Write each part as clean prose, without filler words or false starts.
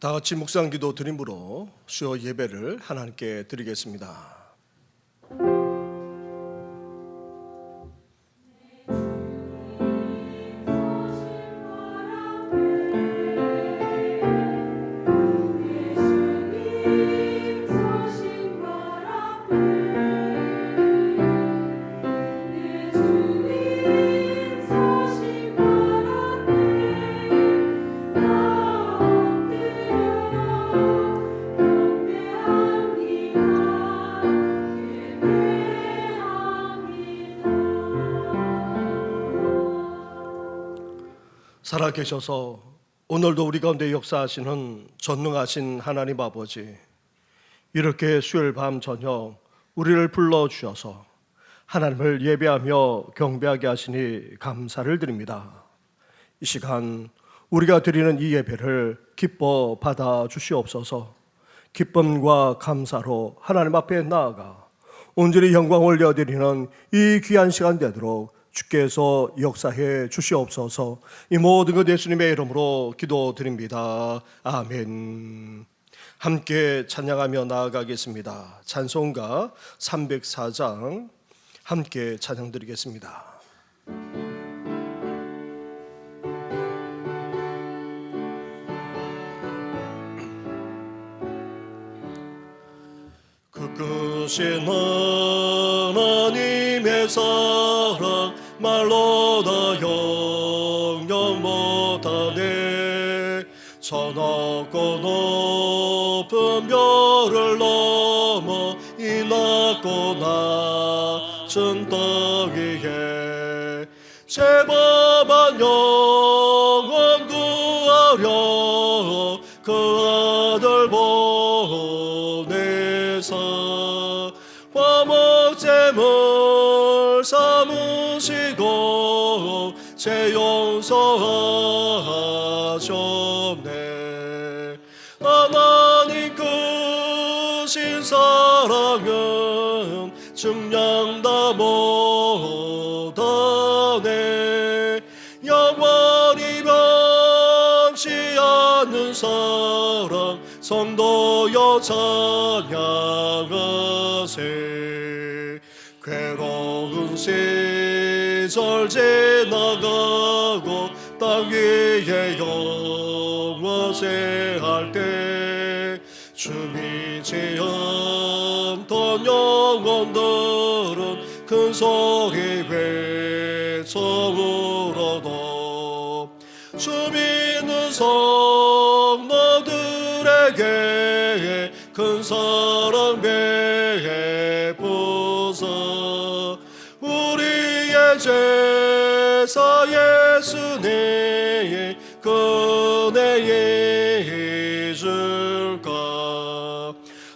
다 같이 묵상기도 드림으로 수요 예배를 하나님께 드리겠습니다. 살아계셔서 오늘도 우리 가운데 역사하시는 전능하신 하나님 아버지, 이렇게 수요일 밤 저녁 우리를 불러주셔서 하나님을 예배하며 경배하게 하시니 감사를 드립니다. 이 시간 우리가 드리는 이 예배를 기뻐 받아 주시옵소서. 기쁨과 감사로 하나님 앞에 나아가 온전히 영광 올려드리는 이 귀한 시간 되도록 주께서 역사해 주시옵소서. 이 모든 것 예수님의 이름으로 기도드립니다. 아멘. 함께 찬양하며 나아가겠습니다. 찬송가 304장 함께 찬양드리겠습니다. 그 크신 하나님의 사랑 말로 다 영영 못하네. 저 높고 높은 별을 넘어 이 낮고 낮은 땅 위에 죄범한 영혼 구하려 그 아들 보내사 화목제물 삼으시고 죄 용서하셨네. 하나님 크신 사랑은 증량 다 못하네. 영원히 변치 않는 사랑 성도여 찬양하세. 괴로운 시절 지나가고 땅 위에 영원세 할 때 주미 지었던 영혼들은 큰 소리 외쳐 울어도 주 믿는 성도들에게 큰 사랑 베푸사. 우리의 제사 예수님 그은혜 잊을까.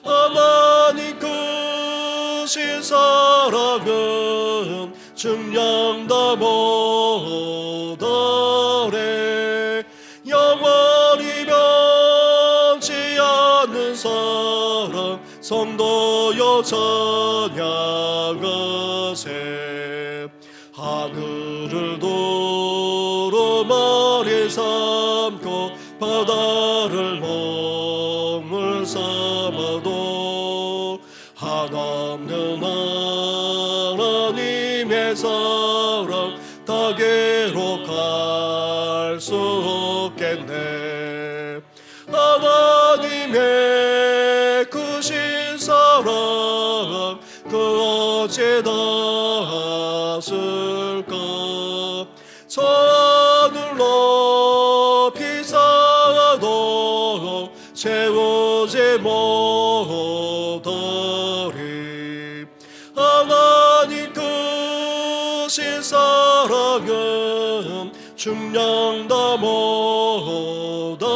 하나님 크신 사랑은 증량 다 못하네. 영원히 변치 않는 사랑 성도여 찬양하세. 하늘을 두루마리 삼고 바다를 멍을 삼아도 한없는 하나님의 사랑 다 괴로갈 수 없겠네. 하나님의 크신 사랑 그 어찌 닿았을까. 저 하늘 높이 쌓아도 채우지 못하리. 하나님 크신 사랑은 증량 다 못하네.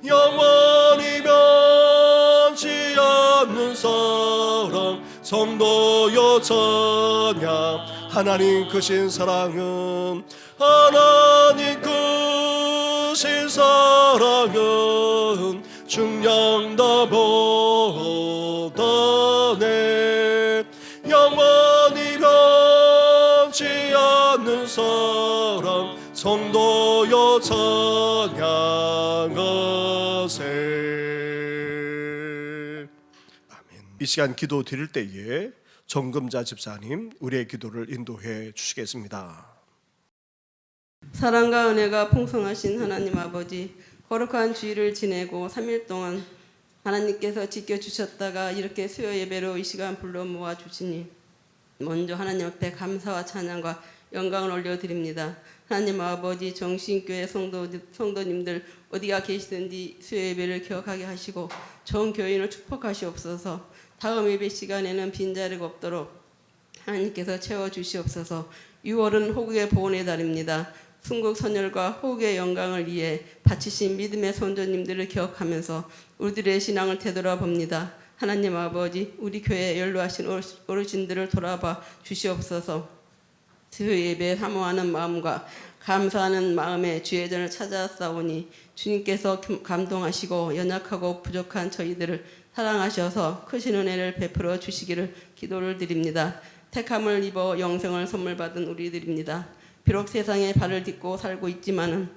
영원히 변치 않는 사랑 성도여 찬양. 하나님 크신 사랑은 하나님 크신 사랑은 증량 다 못하네. 영원히 변치 않는 사랑 성도여 찬양하세. 아멘. 이 시간 기도 드릴 때에 정금자 집사님 우리의 기도를 인도해 주시겠습니다. 사랑과 은혜가 풍성하신 하나님 아버지, 거룩한 주일을 지내고 3일 동안 하나님께서 지켜주셨다가 이렇게 수요 예배로 이 시간 불러 모아주시니 먼저 하나님 앞에 감사와 찬양과 영광을 올려드립니다. 하나님 아버지, 정신교회 성도님들 어디가 계시든지 수요 예배를 기억하게 하시고 전 교인을 축복하시옵소서. 다음 예배 시간에는 빈자리가 없도록 하나님께서 채워주시옵소서. 6월은 호국의 보훈의 달입니다. 순국 선열과 호국의 영광을 위해 바치신 믿음의 선조님들을 기억하면서 우리들의 신앙을 되돌아봅니다. 하나님 아버지, 우리 교회에 연로하신 어르신들을 돌아봐 주시옵소서. 수요 예배에 사모하는 마음과 감사하는 마음에 주의 전을 찾아싸우니 주님께서 감동하시고 연약하고 부족한 저희들을 사랑하셔서 크신 은혜를 베풀어 주시기를 기도를 드립니다. 택함을 입어 영생을 선물 받은 우리들입니다. 비록 세상에 발을 딛고 살고 있지만은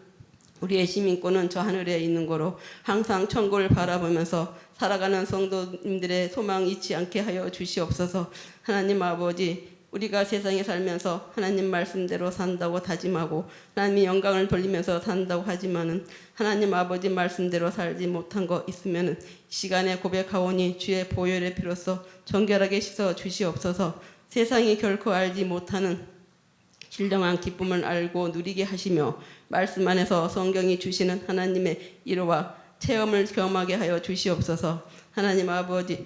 우리의 시민권은 저 하늘에 있는 거로 항상 천국을 바라보면서 살아가는 성도님들의 소망 잊지 않게 하여 주시옵소서. 하나님 아버지, 우리가 세상에 살면서 하나님 말씀대로 산다고 다짐하고 하나님의 영광을 돌리면서 산다고 하지만은 하나님 아버지 말씀대로 살지 못한 거 있으면은 시간에 고백하오니 주의 보혈의 피로써 정결하게 씻어 주시옵소서. 세상이 결코 알지 못하는 신령한 기쁨을 알고 누리게 하시며 말씀 안에서 성경이 주시는 하나님의 위로와 체험을 경험하게 하여 주시옵소서. 하나님 아버지,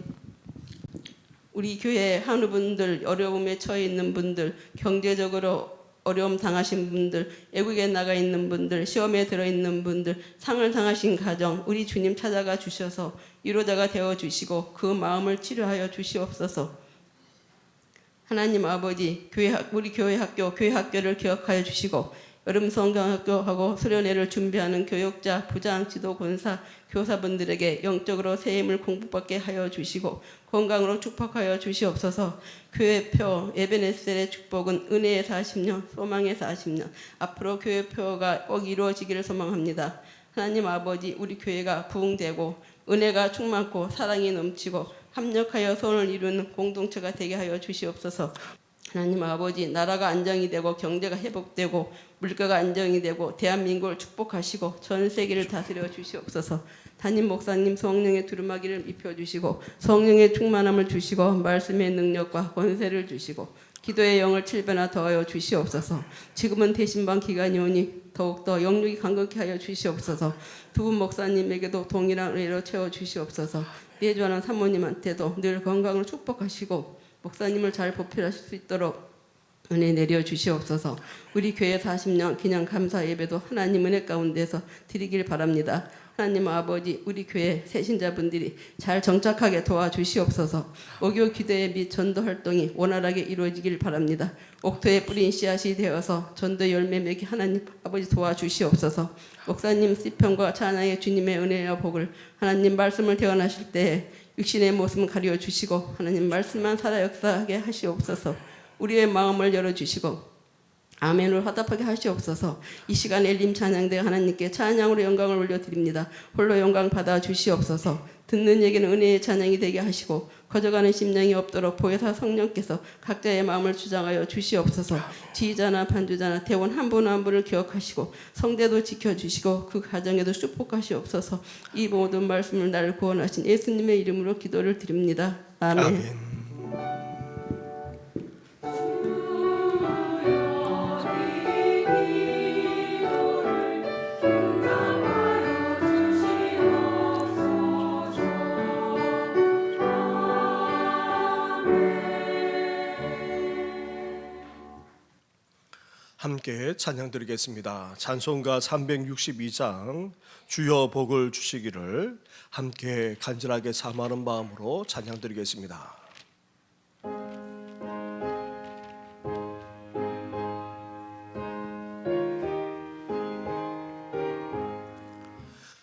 우리 교회 한우분들, 어려움에 처해 있는 분들, 경제적으로 어려움 당하신 분들, 외국에 나가 있는 분들, 시험에 들어있는 분들, 상을 당하신 가정, 우리 주님 찾아가 주셔서 위로자가 되어주시고 그 마음을 치료하여 주시옵소서. 하나님 아버지, 우리 교회 학교를 기억하여 주시고 여름 성경학교하고 수련회를 준비하는 교육자, 부장, 지도, 권사, 교사분들에게 영적으로 새 힘을 공부받게 하여 주시고 건강으로 축복하여 주시옵소서. 교회표 에베네셀의 축복은 은혜의 40년, 소망의 40년, 앞으로 교회표가 꼭 이루어지기를 소망합니다. 하나님 아버지, 우리 교회가 부흥되고 은혜가 충만고 사랑이 넘치고 합력하여 소원을 이루는 공동체가 되게 하여 주시옵소서. 하나님 아버지, 나라가 안정이 되고 경제가 회복되고 물가가 안정이 되고 대한민국을 축복하시고 전 세계를 다스려 주시옵소서. 담임 목사님 성령의 두루마기를 입혀주시고 성령의 충만함을 주시고 말씀의 능력과 권세를 주시고 기도의 영을 7배나 더하여 주시옵소서. 지금은 대신방 기간이 오니 더욱더 영육이 강건케 하여 주시옵소서. 두 분 목사님에게도 동일한 은혜로 채워 주시옵소서. 예주하는 사모님한테도 늘 건강을 축복하시고 목사님을 잘 보필하실 수 있도록 은혜 내려 주시옵소서. 우리 교회 40년 기념 감사 예배도 하나님 은혜 가운데서 드리길 바랍니다. 하나님 아버지, 우리 교회 새신자분들이 잘 정착하게 도와주시옵소서. 오교 기도회 및 전도 활동이 원활하게 이루어지길 바랍니다. 옥토에 뿌린 씨앗이 되어서 전도 열매 맺게 하나님 아버지 도와주시옵소서. 목사님 시편과 찬양의 주님의 은혜와 복을 하나님 말씀을 대언하실 때에 육신의 모습을 가려 주시고 하나님 말씀만 살아 역사하게 하시옵소서. 우리의 마음을 열어주시고 아멘으로 화답하게 하시옵소서. 이 시간 엘림 찬양대 하나님께 찬양으로 영광을 올려드립니다. 홀로 영광 받아 주시옵소서. 듣는 얘기는 은혜의 찬양이 되게 하시고 거저가는 심령이 없도록 보혜사 성령께서 각자의 마음을 주장하여 주시옵소서. 지휘자나 반주자나 대원 한 분 한 분을 기억하시고 성대도 지켜주시고 그 가정에도 축복하시옵소서. 이 모든 말씀을 나를 구원하신 예수님의 이름으로 기도를 드립니다. 아멘. 아멘. 함께 찬양 드리겠습니다. 찬송가 362장 주여 복을 주시기를 함께 간절하게 사모하는 마음으로 찬양 드리겠습니다.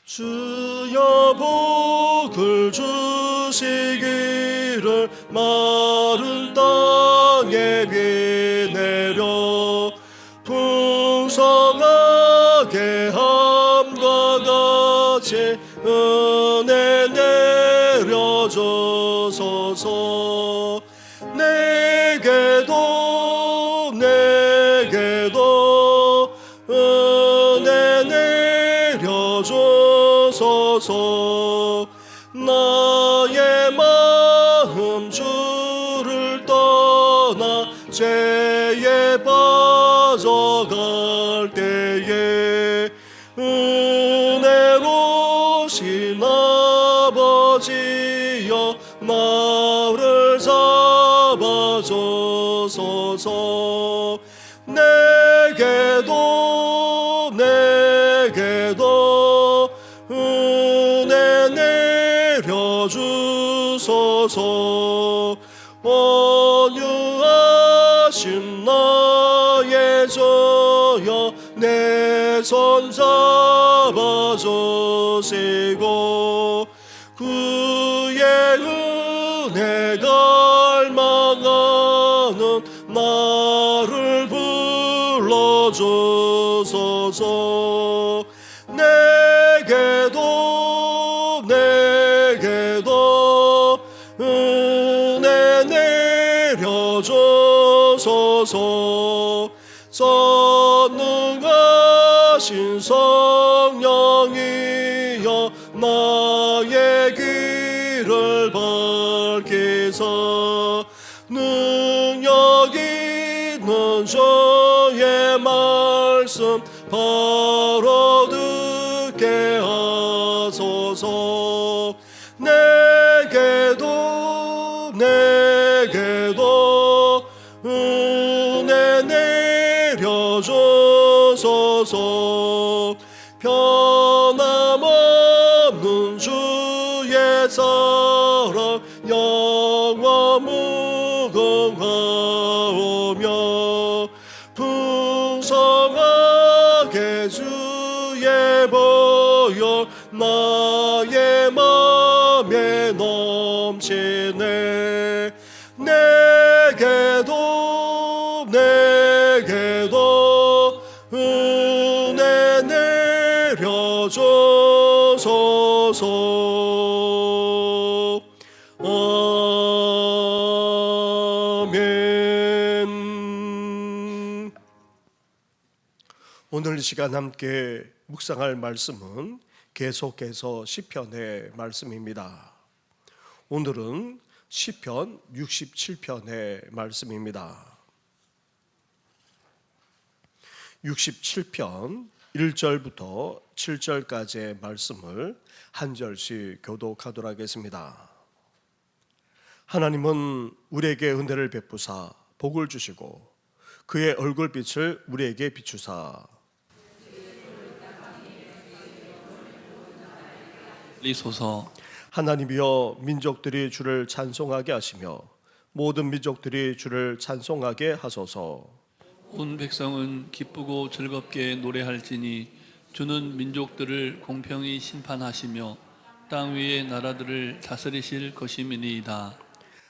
주여 복을 주시기를 마른 땅에 비 내려 풍성한 나게 함과 같이 은혜 내려주소서. 내게도 은혜 내려주소서. 나의 마음 주를 떠나 죄에 빠져갈 때에 은혜로신 아버지여 나를 잡아주소서. 내게도 은혜 내려주소서. 온유하신 나의 주여 내 손 잡아주시고 그의 은혜 갈망하는 나를 불러주소서. 내게도 은혜 내려주소서. 전능하신 성령이여 나의 길을 밝히사 능력 있는 주의 말씀 바로 듣게 하소서. 내게도 은혜 내려주소서. 변함없는 주의 사랑 영원 무궁하오며 풍성하게 주의 보혈 나의 맘에 넘치네. 내게도 은혜 내려주소서. 아멘. 오늘 이 시간 함께 묵상할 말씀은 계속해서 시편의 말씀입니다. 오늘은 시편 67편의 말씀입니다. 67편 1절부터 7절까지의 말씀을 한 절씩 교독하도록 하겠습니다. 하나님은 우리에게 은혜를 베푸사 복을 주시고 그의 얼굴빛을 우리에게 비추사 리소서. 하나님이여 민족들이 주를 찬송하게 하시며 모든 민족들이 주를 찬송하게 하소서. 온 백성은 기쁘고 즐겁게 노래할지니 주는 민족들을 공평히 심판하시며 땅 위의 나라들을 다스리실 것임이니이다.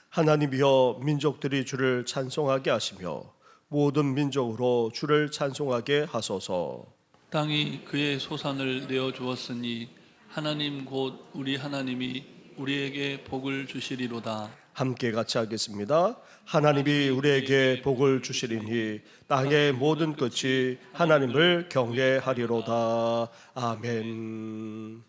하나님이여 민족들이 주를 찬송하게 하시며 모든 민족으로 주를 찬송하게 하소서. 땅이 그의 소산을 내어 주었으니 하나님 곧 우리 하나님이 우리에게 복을 주시리로다. 함께 같이 하겠습니다. 하나님이 우리에게 복을 주시리니 땅의 모든 끝이 하나님을 경외하리로다. 아멘.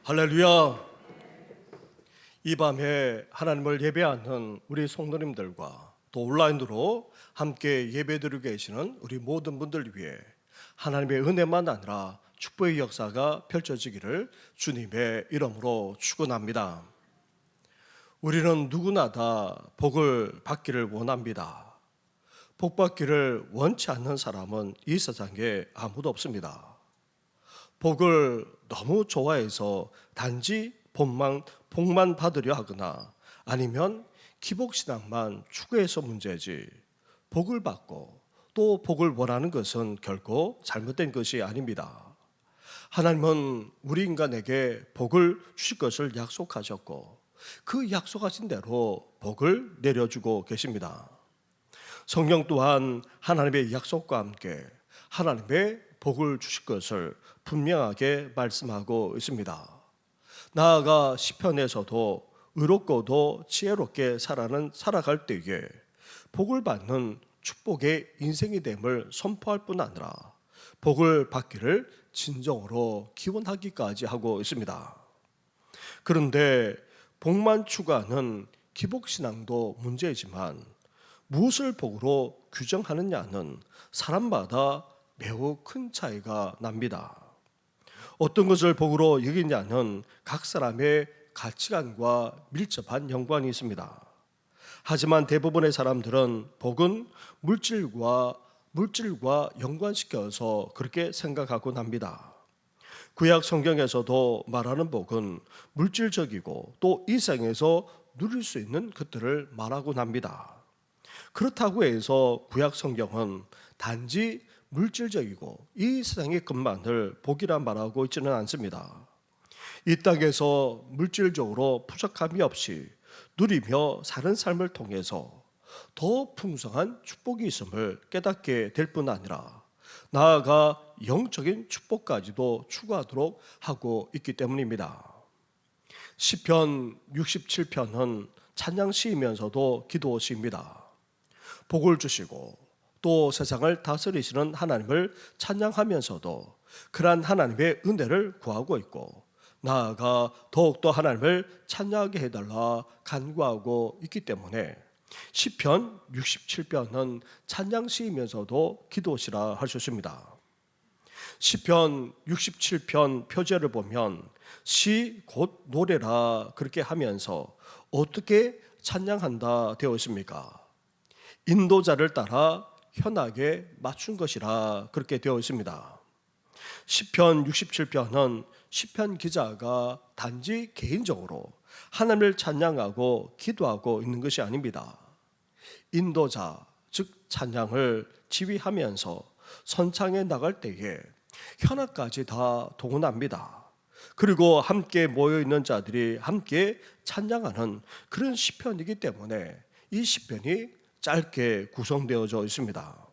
할렐루야. 이 밤에 하나님을 예배하는 우리 성도님들과 또 온라인으로 함께 예배드리고 계시는 우리 모든 분들 위해 하나님의 은혜만 아니라 축복의 역사가 펼쳐지기를 주님의 이름으로 축원합니다. 우리는 누구나 다 복을 받기를 원합니다. 복 받기를 원치 않는 사람은 이 세상에 아무도 없습니다. 복을 너무 좋아해서 단지 복만 받으려 하거나 아니면 기복신앙만 추구해서 문제지, 복을 받고 또 복을 원하는 것은 결코 잘못된 것이 아닙니다. 하나님은 우리 인간에게 복을 주실 것을 약속하셨고 그 약속하신 대로 복을 내려주고 계십니다. 성경 또한 하나님의 약속과 함께 하나님의 복을 주실 것을 분명하게 말씀하고 있습니다. 나아가 시편에서도 의롭고도 지혜롭게 살아갈 때에 복을 받는 축복의 인생이 됨을 선포할 뿐 아니라 복을 받기를 진정으로 기원하기까지 하고 있습니다. 그런데 복만 추구하는 기복신앙도 문제이지만 무엇을 복으로 규정하느냐는 사람마다 매우 큰 차이가 납니다. 어떤 것을 복으로 여기냐는 각 사람의 가치관과 밀접한 연관이 있습니다. 하지만 대부분의 사람들은 복은 물질과 연관시켜서 그렇게 생각하곤 합니다. 구약 성경에서도 말하는 복은 물질적이고 또 이 세상에서 누릴 수 있는 것들을 말하곤 합니다. 그렇다고 해서 구약 성경은 단지 물질적이고 이 세상의 것만을 복이라 말하고 있지는 않습니다. 이 땅에서 물질적으로 부족함이 없이 누리며 사는 삶을 통해서 더 풍성한 축복이 있음을 깨닫게 될 뿐 아니라 나아가 영적인 축복까지도 추구하도록 하고 있기 때문입니다. 시편 67편은 찬양 시이면서도 기도 시입니다. 복을 주시고 또 세상을 다스리시는 하나님을 찬양하면서도 그러한 하나님의 은혜를 구하고 있고 나아가 더욱더 하나님을 찬양하게 해달라 간구하고 있기 때문에 시편 67편은 찬양시이면서도 기도시라 할 수 있습니다. 시편 67편 표제를 보면 시 곧 노래라 그렇게 하면서 어떻게 찬양한다 되어 있습니까? 인도자를 따라 현악에 맞춘 것이라 그렇게 되어 있습니다. 시편 67편은 시편 기자가 단지 개인적으로 하나님을 찬양하고 기도하고 있는 것이 아닙니다. 인도자, 즉 찬양을 지휘하면서 선창에 나갈 때에 현악까지 다 동원합니다. 그리고 함께 모여있는 자들이 함께 찬양하는 그런 시편이기 때문에 이 시편이 짧게 구성되어져 있습니다.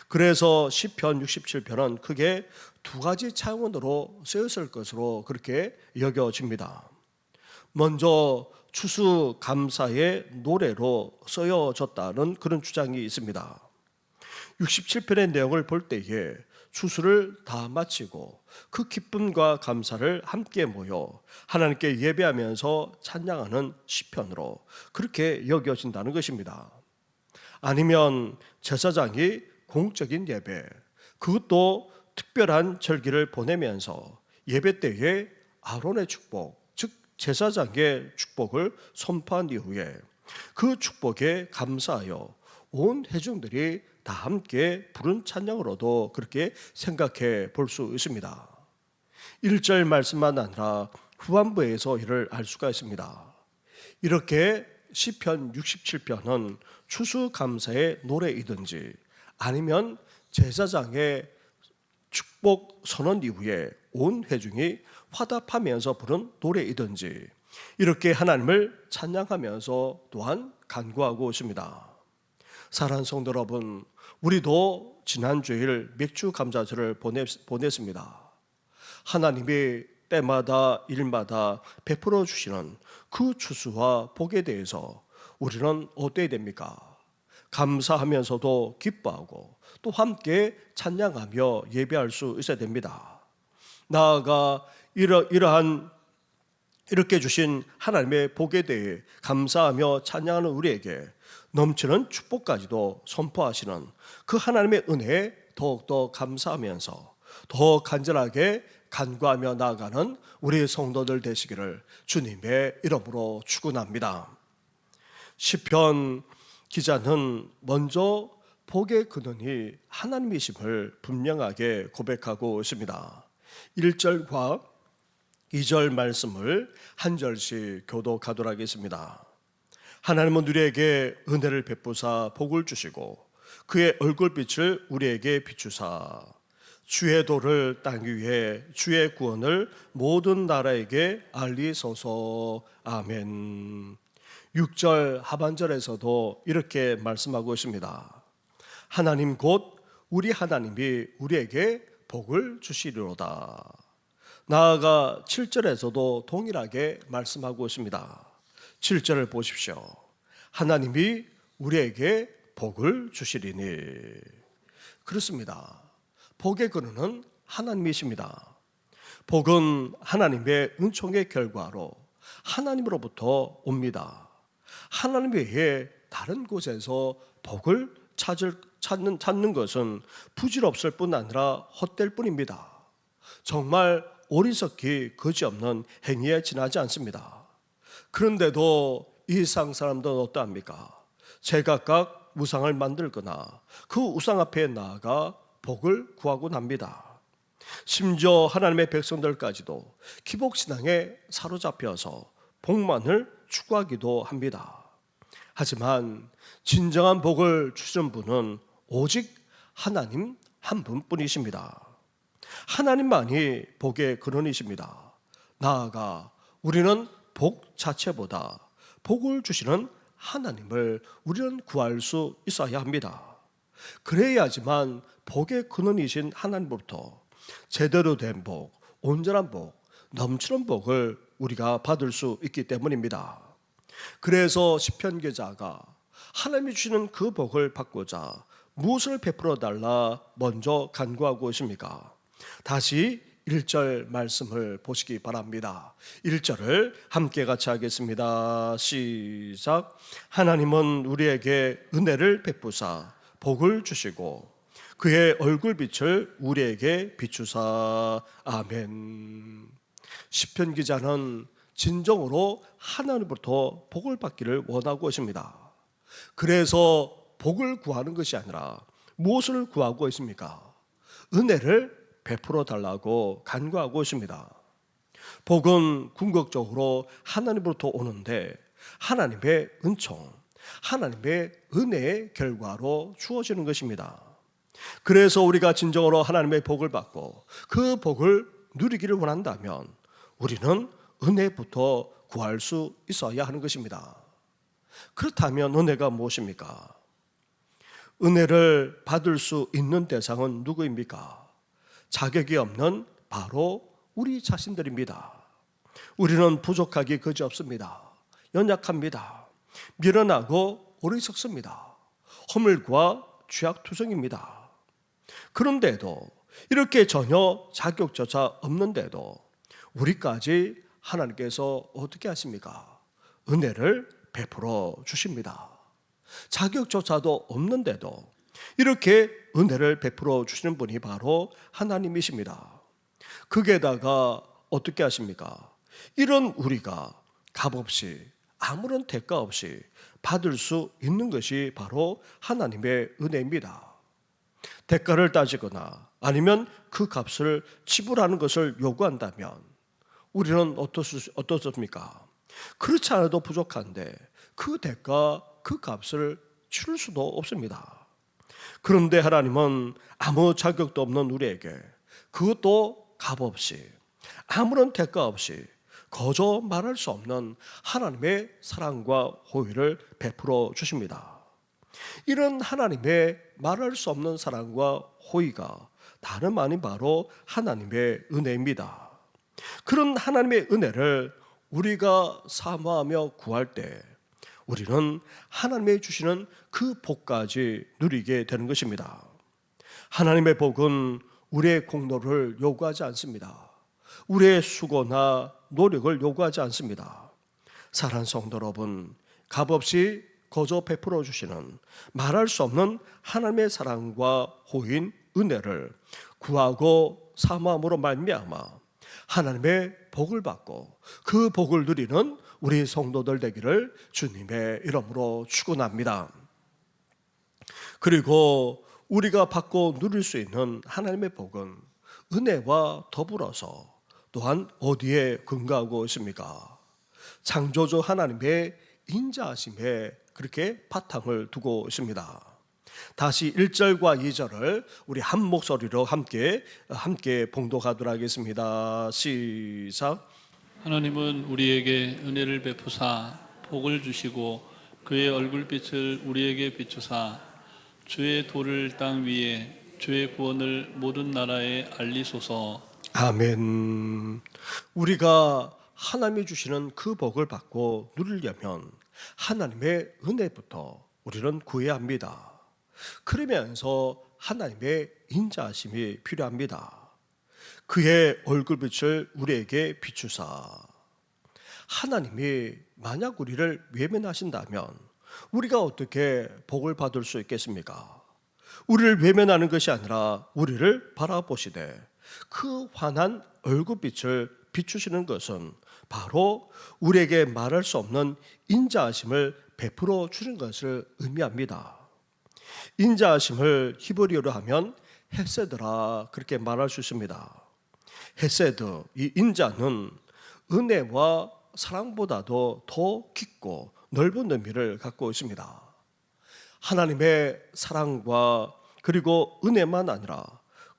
그래서 시편 67편은 크게 두 가지 차원으로 쓰였을 것으로 그렇게 여겨집니다. 먼저 추수감사의 노래로 쓰여졌다는 그런 주장이 있습니다. 67편의 내용을 볼 때에 추수를 다 마치고 그 기쁨과 감사를 함께 모여 하나님께 예배하면서 찬양하는 시편으로 그렇게 여겨진다는 것입니다. 아니면 제사장이 공적인 예배, 그것도 특별한 절기를 보내면서 예배 때에 아론의 축복, 즉 제사장의 축복을 선포한 이후에 그 축복에 감사하여 온 회중들이 다 함께 부른 찬양으로도 그렇게 생각해 볼 수 있습니다. 1절 말씀만 아니라 후반부에서 이를 알 수가 있습니다. 이렇게 시편 67편은 추수감사의 노래이든지 아니면 제사장의 축복 선언 이후에 온 회중이 화답하면서 부른 노래이든지 이렇게 하나님을 찬양하면서 또한 간구하고 있습니다. 사랑하는 성도 여러분, 우리도 지난 주일 맥주 감사절을 보냈습니다. 하나님이 때마다 일마다 베풀어 주시는 그 추수와 복에 대해서 우리는 어때야 됩니까? 감사하면서도 기뻐하고 또 함께 찬양하며 예배할 수 있어야 됩니다. 나아가 이러한 이렇게 주신 하나님의 복에 대해 감사하며 찬양하는 우리에게 넘치는 축복까지도 선포하시는 그 하나님의 은혜에 더욱더 감사하면서 더 간절하게 간구하며 나아가는 우리 성도들 되시기를 주님의 이름으로 축원합니다. 시편 기자는 먼저 복의 근원이 하나님이심을 분명하게 고백하고 있습니다. 1절과 2절 말씀을 한 절씩 교독하도록 하겠습니다. 하나님은 우리에게 은혜를 베푸사 복을 주시고 그의 얼굴빛을 우리에게 비추사 주의 도를 땅 위에 주의 구원을 모든 나라에게 알리소서. 아멘. 6절 하반절에서도 이렇게 말씀하고 있습니다. 하나님 곧 우리 하나님이 우리에게 복을 주시리로다. 나아가 7절에서도 동일하게 말씀하고 있습니다. 7절을 보십시오. 하나님이 우리에게 복을 주시리니. 그렇습니다. 복의 근원은 하나님이십니다. 복은 하나님의 은총의 결과로 하나님으로부터 옵니다. 하나님 외에 다른 곳에서 복을 찾는 것은 부질없을 뿐 아니라 헛될 뿐입니다. 정말 어리석기 그지없는 행위에 지나지 않습니다. 그런데도 이 세상 사람들은 어떠합니까? 제각각 우상을 만들거나 그 우상 앞에 나아가 복을 구하곤 합니다. 심지어 하나님의 백성들까지도 기복신앙에 사로잡혀서 복만을 추구하기도 합니다. 하지만 진정한 복을 주시는 분은 오직 하나님 한 분뿐이십니다. 하나님만이 복의 근원이십니다. 나아가 우리는 복 자체보다 복을 주시는 하나님을 우리는 구할 수 있어야 합니다. 그래야지만 복의 근원이신 하나님으로부터 제대로 된 복, 온전한 복, 넘치는 복을 우리가 받을 수 있기 때문입니다. 그래서 시편 기자가 하나님이 주시는 그 복을 받고자 무엇을 베풀어 달라 먼저 간구하고 있습니까? 다시 1절 말씀을 보시기 바랍니다. 1절을 함께 같이 하겠습니다. 시작. 하나님은 우리에게 은혜를 베푸사 복을 주시고 그의 얼굴빛을 우리에게 비추사. 아멘. 시편 기자는 진정으로 하나님으로부터 복을 받기를 원하고 있습니다. 그래서 복을 구하는 것이 아니라 무엇을 구하고 있습니까? 은혜를 베풀어 달라고 간구하고 있습니다. 복은 궁극적으로 하나님으로부터 오는데 하나님의 은총, 하나님의 은혜의 결과로 주어지는 것입니다. 그래서 우리가 진정으로 하나님의 복을 받고 그 복을 누리기를 원한다면 우리는 은혜부터 구할 수 있어야 하는 것입니다. 그렇다면 은혜가 무엇입니까? 은혜를 받을 수 있는 대상은 누구입니까? 자격이 없는 바로 우리 자신들입니다. 우리는 부족하기 그지없습니다. 연약합니다. 미련하고 어리석습니다. 허물과 죄악투성입니다. 그런데도 이렇게 전혀 자격조차 없는데도 우리까지 하나님께서 어떻게 하십니까? 은혜를 베풀어 주십니다. 자격조차도 없는데도 이렇게 은혜를 베풀어 주시는 분이 바로 하나님이십니다. 거기에다가 어떻게 하십니까? 이런 우리가 값없이 아무런 대가 없이 받을 수 있는 것이 바로 하나님의 은혜입니다. 대가를 따지거나 아니면 그 값을 지불하는 것을 요구한다면 우리는 어떻습니까? 그렇지 않아도 부족한데 그 대가, 그 값을 치를 수도 없습니다. 그런데 하나님은 아무 자격도 없는 우리에게 그것도 값없이 아무런 대가 없이 거저 말할 수 없는 하나님의 사랑과 호의를 베풀어 주십니다. 이런 하나님의 말할 수 없는 사랑과 호의가 다름 아닌 바로 하나님의 은혜입니다. 그런 하나님의 은혜를 우리가 사모하며 구할 때 우리는 하나님의 주시는 그 복까지 누리게 되는 것입니다. 하나님의 복은 우리의 공로를 요구하지 않습니다. 우리의 수고나 노력을 요구하지 않습니다. 사랑하는 성도 여러분, 값없이 거저 베풀어 주시는 말할 수 없는 하나님의 사랑과 호인 은혜를 구하고 사모함으로 말미암아 하나님의 복을 받고 그 복을 누리는 우리 성도들 되기를 주님의 이름으로 축원합니다. 그리고 우리가 받고 누릴 수 있는 하나님의 복은 은혜와 더불어서 또한 어디에 근거하고 있습니까? 창조주 하나님의 인자하심에 그렇게 바탕을 두고 있습니다. 다시 1절과 2절을 우리 한 목소리로 함께 봉독하도록 하겠습니다. 시작. 하나님은 우리에게 은혜를 베푸사 복을 주시고 그의 얼굴빛을 우리에게 비추사 주의 도를 땅 위에 주의 구원을 모든 나라에 알리소서. 아멘. 우리가 하나님이 주시는 그 복을 받고 누리려면 하나님의 은혜부터 우리는 구해야 합니다. 그러면서 하나님의 인자하심이 필요합니다. 그의 얼굴빛을 우리에게 비추사. 하나님이 만약 우리를 외면하신다면 우리가 어떻게 복을 받을 수 있겠습니까? 우리를 외면하는 것이 아니라 우리를 바라보시되 그 환한 얼굴빛을 비추시는 것은 바로 우리에게 말할 수 없는 인자하심을 베풀어 주는 것을 의미합니다. 인자하심을 히브리어로 하면 헤세드라 그렇게 말할 수 있습니다. 헤세드, 이 인자는 은혜와 사랑보다도 더 깊고 넓은 의미를 갖고 있습니다. 하나님의 사랑과 그리고 은혜만 아니라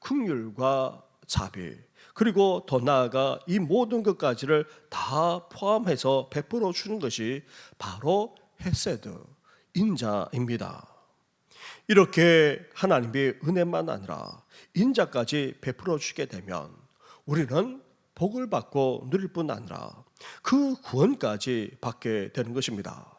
긍휼과 자비, 그리고 더 나아가 이 모든 것까지를 다 포함해서 베풀어 주는 것이 바로 헤세드, 인자입니다. 이렇게 하나님의 은혜만 아니라 인자까지 베풀어 주게 되면 우리는 복을 받고 누릴 뿐 아니라 그 구원까지 받게 되는 것입니다.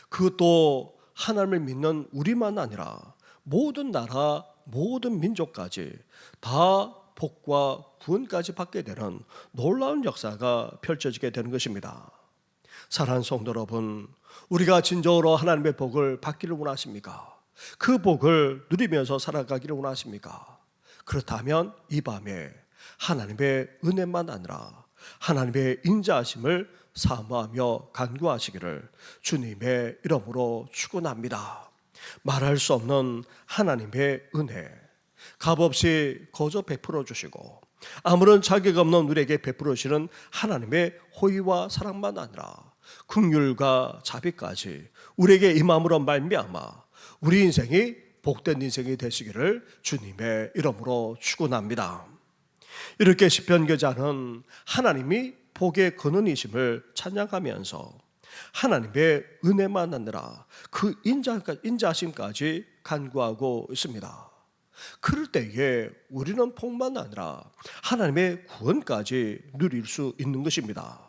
그것도 하나님을 믿는 우리만 아니라 모든 나라, 모든 민족까지 다 복과 구원까지 받게 되는 놀라운 역사가 펼쳐지게 되는 것입니다. 사랑하는 성도 여러분, 우리가 진정으로 하나님의 복을 받기를 원하십니까? 그 복을 누리면서 살아가기를 원하십니까? 그렇다면 이 밤에 하나님의 은혜만 아니라 하나님의 인자하심을 사모하며 간구하시기를 주님의 이름으로 축원합니다. 말할 수 없는 하나님의 은혜, 값없이 거저 베풀어 주시고 아무런 자격 없는 우리에게 베풀어 주시는 하나님의 호의와 사랑만 아니라 긍휼과 자비까지 우리에게 임함으로 말미암아 우리 인생이 복된 인생이 되시기를 주님의 이름으로 축원합니다. 이렇게 시편 기자는 하나님이 복의 근원이심을 찬양하면서 하나님의 은혜만 아니라 그 인자하심까지 간구하고 있습니다. 그럴 때에 우리는 복만 아니라 하나님의 구원까지 누릴 수 있는 것입니다.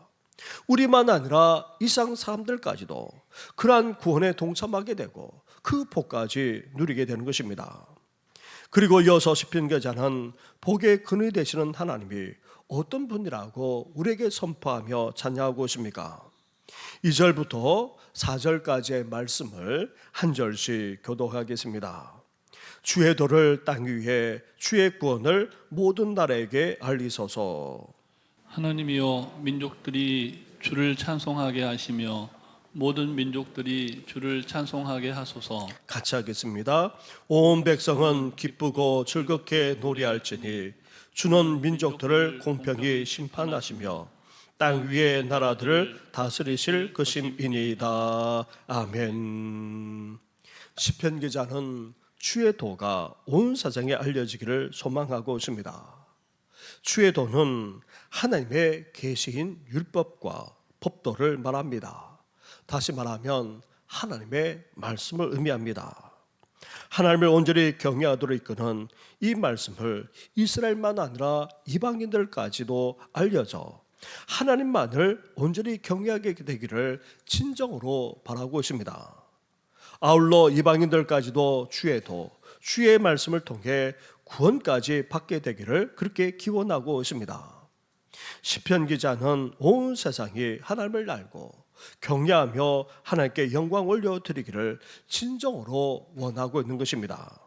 우리만 아니라 이상 사람들까지도 그러한 구원에 동참하게 되고 그 복까지 누리게 되는 것입니다. 그리고 이어서 시편 기자는 복의 근원이 되시는 하나님이 어떤 분이라고 우리에게 선포하며 찬양하고 있습니까? 2절부터 4절까지의 말씀을 한 절씩 교독하겠습니다. 주의 도를 땅 위에 주의 구원을 모든 나라에게 알리소서. 하나님이여, 민족들이 주를 찬송하게 하시며 모든 민족들이 주를 찬송하게 하소서. 같이 하겠습니다. 온 백성은 기쁘고 즐겁게 노래할지니 주는 민족들을 공평히 심판하시며 땅 위의 나라들을 다스리실 것임이니이다. 아멘. 시편 기자는 주의 도가 온 세상에 알려지기를 소망하고 있습니다. 주의 도는 하나님의 계시인 율법과 법도를 말합니다. 다시 말하면 하나님의 말씀을 의미합니다. 하나님을 온전히 경외하도록 이끄는 이 말씀을 이스라엘만 아니라 이방인들까지도 알려져 하나님만을 온전히 경외하게 되기를 진정으로 바라고 있습니다. 아울러 이방인들까지도 주의 도, 주의 말씀을 통해 구원까지 받게 되기를 그렇게 기원하고 있습니다. 시편 기자는 온 세상이 하나님을 알고 경외하며 하나님께 영광 올려드리기를 진정으로 원하고 있는 것입니다.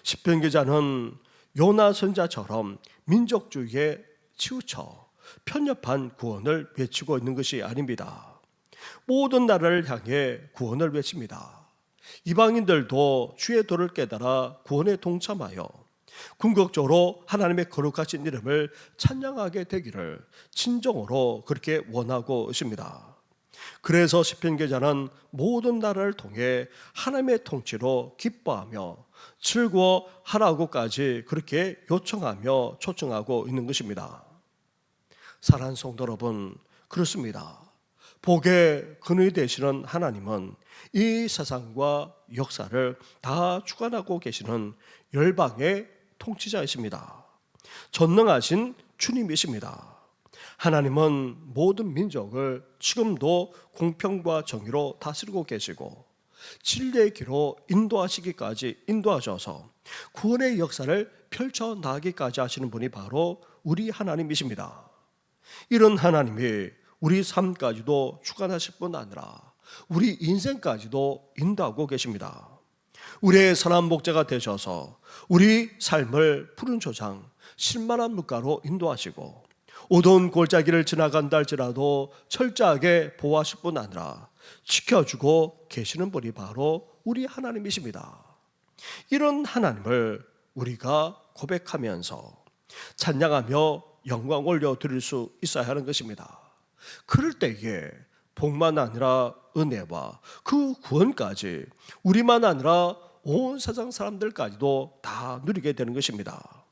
시편 기자는 요나 선자처럼 민족주의에 치우쳐 편협한 구원을 외치고 있는 것이 아닙니다. 모든 나라를 향해 구원을 외칩니다. 이방인들도 주의 도를 깨달아 구원에 동참하여 궁극적으로 하나님의 거룩하신 이름을 찬양하게 되기를 진정으로 그렇게 원하고 있습니다. 그래서 시편 기자는 모든 나라를 통해 하나님의 통치로 기뻐하며 즐거워하라고까지 그렇게 요청하며 초청하고 있는 것입니다. 사랑하는 성도 여러분, 그렇습니다. 복의 근원이 되시는 하나님은 이 세상과 역사를 다 주관하고 계시는 열방의 통치자이십니다. 전능하신 주님이십니다. 하나님은 모든 민족을 지금도 공평과 정의로 다스리고 계시고 진리의 길로 인도하시기까지 인도하셔서 구원의 역사를 펼쳐나가기까지 하시는 분이 바로 우리 하나님이십니다. 이런 하나님이 우리 삶까지도 주관하실 뿐 아니라 우리 인생까지도 인도하고 계십니다. 우리의 선한 목자가 되셔서 우리 삶을 푸른 초장 신만한 물가로 인도하시고 어두운 골짜기를 지나간다 할지라도 철저하게 보호하실 뿐 아니라 지켜주고 계시는 분이 바로 우리 하나님이십니다. 이런 하나님을 우리가 고백하면서 찬양하며 영광 올려드릴 수 있어야 하는 것입니다. 그럴 때에 복만 아니라 은혜와 그 구원까지 우리만 아니라 온 세상 사람들까지도 다 누리게 되는 것입니다.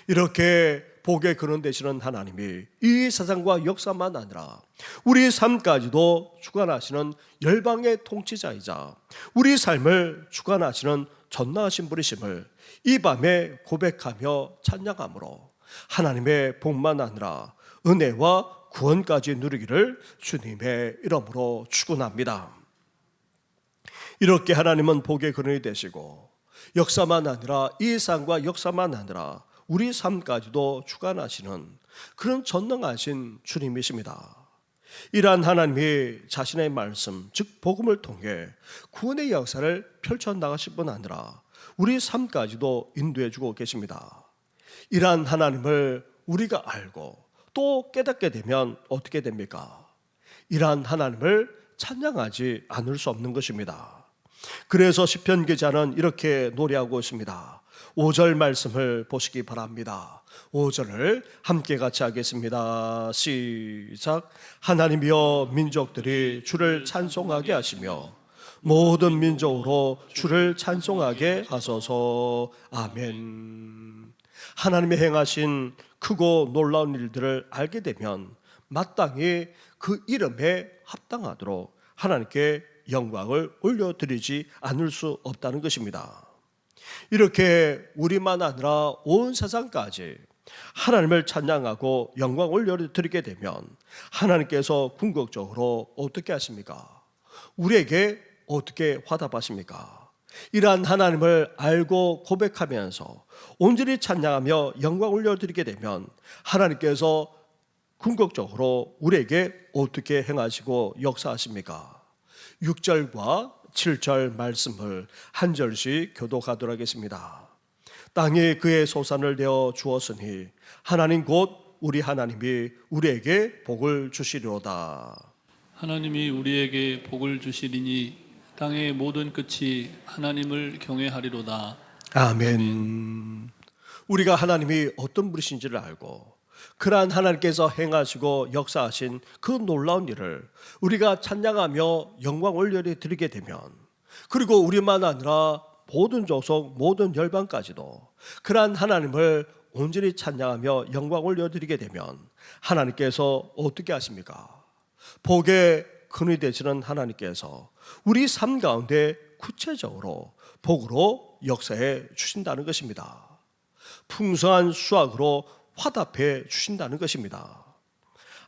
이렇게 복의 근원 되시는 하나님이 이 세상과 역사만 아니라 우리 삶까지도 주관하시는 열방의 통치자이자 우리 삶을 주관하시는 전능하신 분이심을 이 밤에 고백하며 찬양함으로 하나님의 복만 아니라 은혜와 구원까지 누리기를 주님의 이름으로 축원합니다. 이렇게 하나님은 복의 근원이 되시고 역사만 아니라 이 세상과 역사만 아니라 우리 삶까지도 주관하시는 그런 전능하신 주님이십니다. 이러한 하나님이 자신의 말씀, 즉 복음을 통해 구원의 역사를 펼쳐나가실 뿐 아니라 우리 삶까지도 인도해주고 계십니다. 이러한 하나님을 우리가 알고 또 깨닫게 되면 어떻게 됩니까? 이러한 하나님을 찬양하지 않을 수 없는 것입니다. 그래서 시편 기자는 이렇게 노래하고 있습니다. 5절 말씀을 보시기 바랍니다. 5절을 함께 같이 하겠습니다. 시작. 하나님이여 민족들이 주를 찬송하게 하시며 모든 민족으로 주를 찬송하게 하소서. 아멘. 하나님의 행하신 크고 놀라운 일들을 알게 되면 마땅히 그 이름에 합당하도록 하나님께 영광을 올려드리지 않을 수 없다는 것입니다. 이렇게 우리만 아니라 온 세상까지 하나님을 찬양하고 영광 올려드리게 되면 하나님께서 궁극적으로 어떻게 하십니까? 우리에게 어떻게 화답하십니까? 이러한 하나님을 알고 고백하면서 온전히 찬양하며 영광 올려드리게 되면 하나님께서 궁극적으로 우리에게 어떻게 행하시고 역사하십니까? 6절과 7절 말씀을 한 절씩 교독하도록 하겠습니다. 땅에 그의 소산을 내어 주었으니 하나님 곧 우리 하나님이 우리에게 복을 주시리로다. 하나님이 우리에게 복을 주시리니 땅의 모든 끝이 하나님을 경외하리로다. 아멘. 우리가 하나님이 어떤 분이신지를 알고 그러한 하나님께서 행하시고 역사하신 그 놀라운 일을 우리가 찬양하며 영광 올려드리게 되면, 그리고 우리만 아니라 모든 족속 모든 열방까지도 그러한 하나님을 온전히 찬양하며 영광 올려드리게 되면 하나님께서 어떻게 하십니까? 복의 근원이 되시는 하나님께서 우리 삶 가운데 구체적으로 복으로 역사해 주신다는 것입니다. 풍성한 수확으로 화답해 주신다는 것입니다.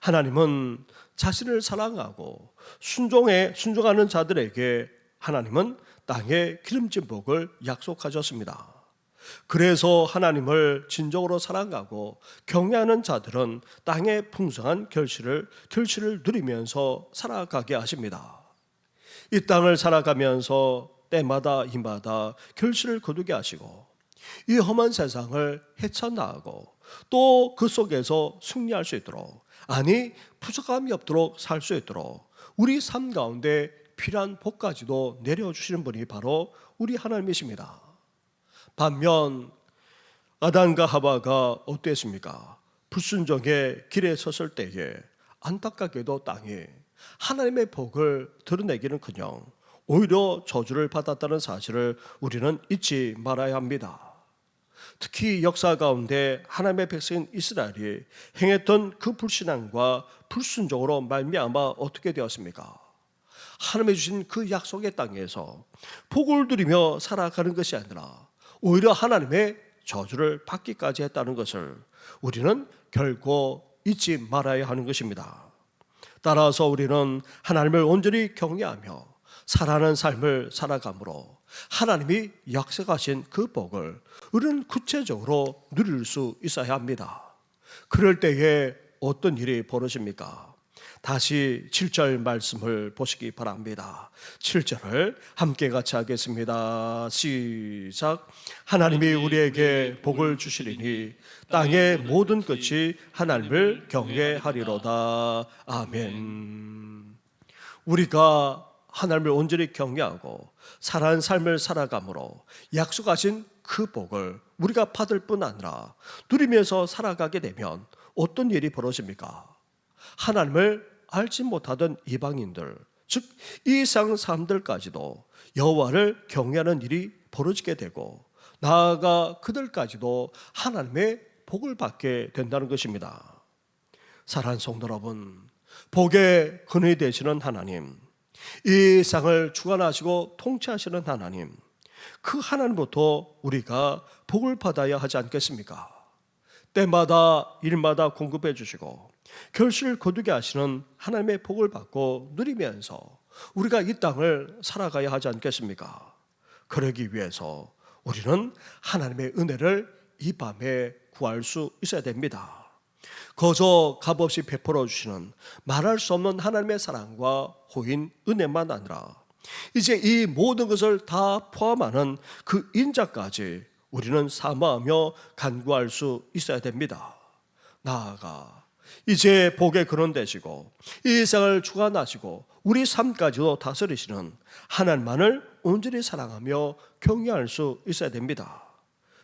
하나님은 자신을 사랑하고 순종하는 자들에게 하나님은 땅에 기름진 복을 약속하셨습니다. 그래서 하나님을 진정으로 사랑하고 경외하는 자들은 땅의 풍성한 결실을 누리면서 살아가게 하십니다. 이 땅을 살아가면서 때마다 이마다 결실을 거두게 하시고 이 험한 세상을 헤쳐나가고 또 그 속에서 승리할 수 있도록, 아니 부족함이 없도록 살 수 있도록 우리 삶 가운데 필요한 복까지도 내려주시는 분이 바로 우리 하나님이십니다. 반면 아담과 하와가 어땠습니까? 불순종의 길에 섰을 때에 안타깝게도 땅이 하나님의 복을 드러내기는커녕 오히려 저주를 받았다는 사실을 우리는 잊지 말아야 합니다. 특히 역사 가운데 하나님의 백성인 이스라엘이 행했던 그 불신앙과 불순종으로 말미암아 어떻게 되었습니까? 하나님이 주신 그 약속의 땅에서 복을 누리며 살아가는 것이 아니라 오히려 하나님의 저주를 받기까지 했다는 것을 우리는 결코 잊지 말아야 하는 것입니다. 따라서 우리는 하나님을 온전히 경외하며 살아가는 삶을 살아감으로 하나님이 약속하신 그 복을 우리는 구체적으로 누릴 수 있어야 합니다. 그럴 때에 어떤 일이 벌어집니까? 다시 7절 말씀을 보시기 바랍니다. 7절을 함께 같이 하겠습니다. 시작. 하나님이 우리에게 복을 주시리니 땅의 모든 끝이 하나님을 경외하리로다. 아멘. 우리가 하나님을 온전히 경외하고 살아가는 삶을 살아감으로 약속하신 그 복을 우리가 받을 뿐 아니라 누리면서 살아가게 되면 어떤 일이 벌어집니까? 하나님을 알지 못하던 이방인들, 즉 이 세상 사람들까지도 여호와를 경외하는 일이 벌어지게 되고 나아가 그들까지도 하나님의 복을 받게 된다는 것입니다. 사랑하는 성도 여러분, 복의 근원이 되시는 하나님, 이 세상을 주관하시고 통치하시는 하나님, 그 하나님부터 우리가 복을 받아야 하지 않겠습니까? 때마다 일마다 공급해 주시고 결실을 거두게 하시는 하나님의 복을 받고 누리면서 우리가 이 땅을 살아가야 하지 않겠습니까? 그러기 위해서 우리는 하나님의 은혜를 이 밤에 구할 수 있어야 됩니다. 거저 값없이 베풀어 주시는 말할 수 없는 하나님의 사랑과 호인 은혜만 아니라 이제 이 모든 것을 다 포함하는 그 인자까지 우리는 사모하며 간구할 수 있어야 됩니다. 나아가 이제 복의 근원 되시고 이 세상을 주관하시고 우리 삶까지도 다스리시는 하나님만을 온전히 사랑하며 경외할 수 있어야 됩니다.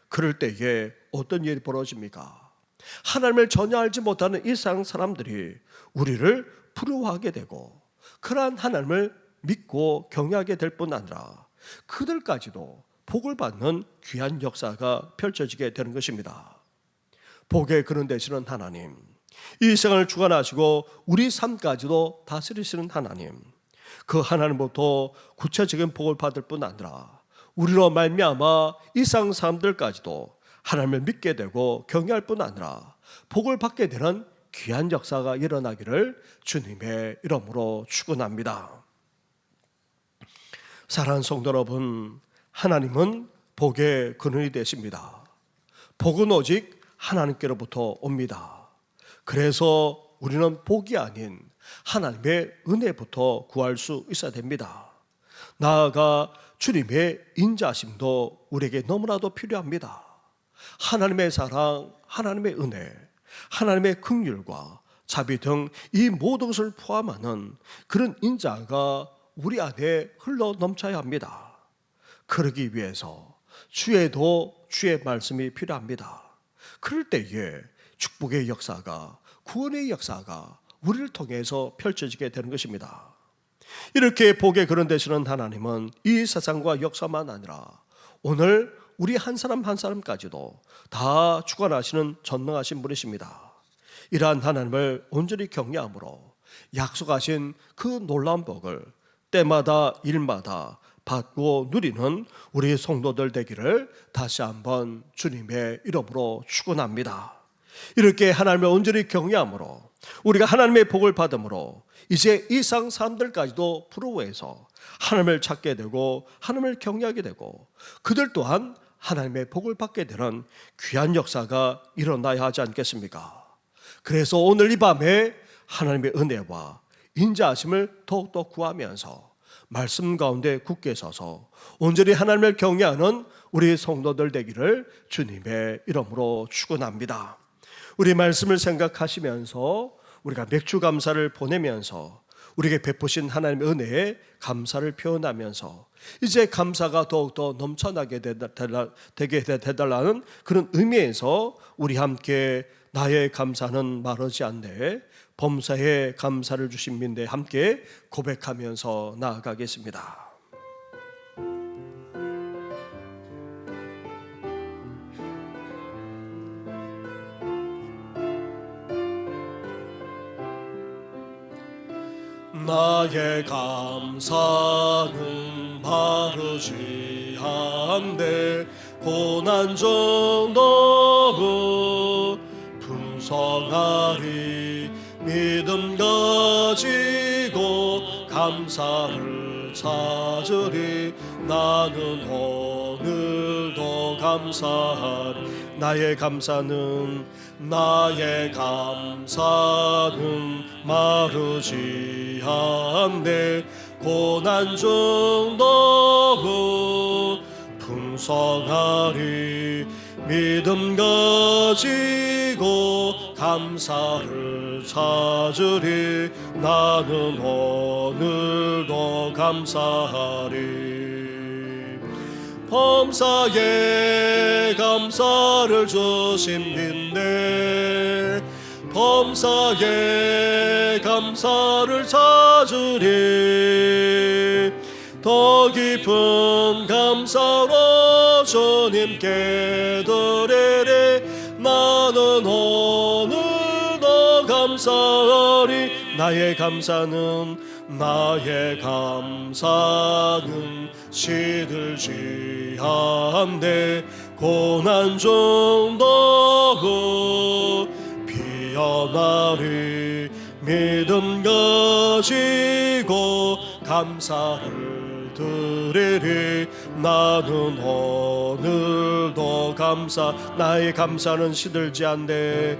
그럴 때에 어떤 일이 벌어집니까? 하나님을 전혀 알지 못하는 이 세상 사람들이 우리를 부러워하게 되고 그러한 하나님을 믿고 경외하게 될 뿐 아니라 그들까지도 복을 받는 귀한 역사가 펼쳐지게 되는 것입니다. 복의 근원 되시는 하나님, 이 세상을 주관하시고 우리 삶까지도 다스리시는 하나님, 그 하나님부터 구체적인 복을 받을 뿐 아니라 우리로 말미암아 이 세상 사람들까지도 하나님을 믿게 되고 경외할 뿐 아니라 복을 받게 되는 귀한 역사가 일어나기를 주님의 이름으로 축원합니다. 사랑하는 성도 여러분, 하나님은 복의 근원이 되십니다. 복은 오직 하나님께로부터 옵니다. 그래서 우리는 복이 아닌 하나님의 은혜부터 구할 수 있어야 됩니다. 나아가 주님의 인자하심도 우리에게 너무나도 필요합니다. 하나님의 사랑, 하나님의 은혜, 하나님의 긍휼과 자비 등 이 모든 것을 포함하는 그런 인자가 우리 안에 흘러 넘쳐야 합니다. 그러기 위해서 주에도 주의 말씀이 필요합니다. 그럴 때에 축복의 역사가, 구원의 역사가 우리를 통해서 펼쳐지게 되는 것입니다. 이렇게 복의 근원 되시는 하나님은 이 세상과 역사만 아니라 오늘 우리 한 사람 한 사람까지도 다 주관하시는 전능하신 분이십니다. 이러한 하나님을 온전히 경외함으로 약속하신 그 놀라운 복을 때마다 일마다 받고 누리는 우리 성도들 되기를 다시 한번 주님의 이름으로 축원합니다. 이렇게 하나님을 온전히 경외함으로 우리가 하나님의 복을 받음으로 이제 이 세상 사람들까지도 부러워해서 하나님을 찾게 되고 하나님을 경외하게 되고 그들 또한 하나님의 복을 받게 되는 귀한 역사가 일어나야 하지 않겠습니까? 그래서 오늘 이 밤에 하나님의 은혜와 인자하심을 더욱더 구하면서 말씀 가운데 굳게 서서 온전히 하나님을 경외하는 우리 성도들 되기를 주님의 이름으로 축원합니다. 우리 말씀을 생각하시면서 우리가 맥주 감사를 보내면서 우리에게 베푸신 하나님의 은혜에 감사를 표현하면서 이제 감사가 더욱더 넘쳐나게 되게 해달라는 그런 의미에서 우리 함께 나의 감사는 마르지 않네 범사에 감사를 주신 민대 함께 고백하면서 나아가겠습니다. 나의 감사는 마르지 않네 고난 중 너무 풍성하리 믿음 가지고 감사를 찾으리 나는 오늘도 감사하리 나의 감사는 마르지 않네 고난 중 너무 풍성하리 믿음 가지고 감사를 찾으리 나는 오늘도 감사하리 범사에 감사를 주심인데 범사에 감사를 찾으리 더 깊은 감사로 주님께 드리리 나는 오늘도 감사하리 나의 감사는 시들지 않네 고난 중 너무 피어나리 믿음 가지고 감사를 드리리 나는 오늘도 나의 감사는 시들지 않네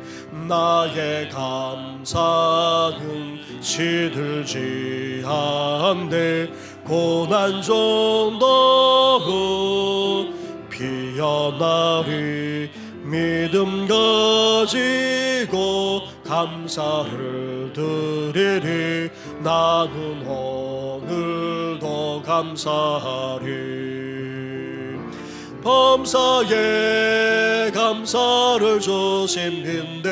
나의 감사는 시들지 않네 고난 중 너무 피어나리 믿음 가지고 감사를 드리리 나는 오늘도 감사하리 범사에 감사를 주심인데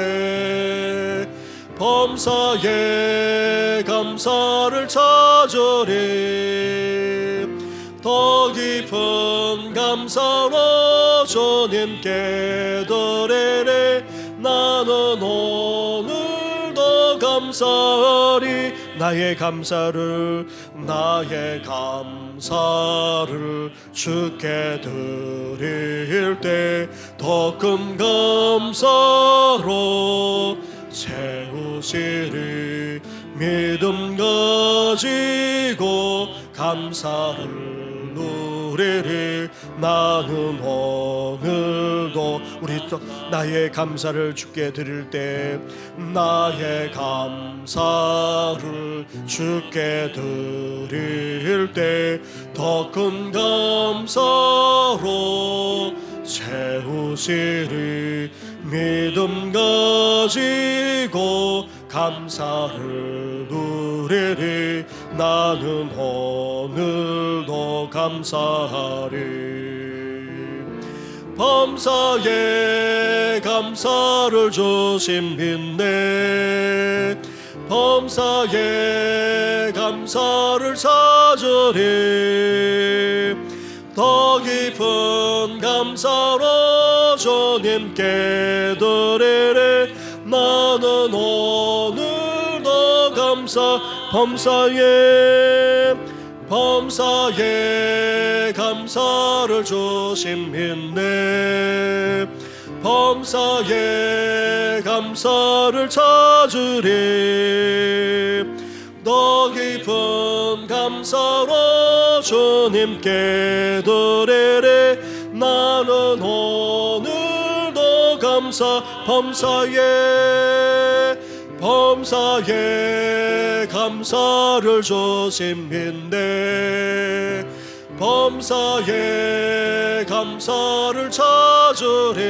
범사에 감사를 찾으리 더 깊은 감사로 주님께 드리리 나는 오늘도 감사하리 나의 감사를 주께 드릴 때 더 큰 감사로 채우시리 믿음 가지고 감사를 누리리 나는 오늘도 우리 또 나의 감사를 주께 드릴 때 나의 감사를 주께 드릴 때 더 큰 감사로 채우시리 믿음 가지고 감사를 누리리 나는 오늘도 감사하리 범사에 감사를 주심인데 범사에 감사를 찾으리 더 깊은 감사로 주님께 드리리 나는 오늘도 범사에 감사를 주심인데 범사에 감사를 찾으리 더 깊은 감사로 주님께 드리리 나는 오늘도 감사 범사에 감사를 주심인데 범사에 감사를 찾으리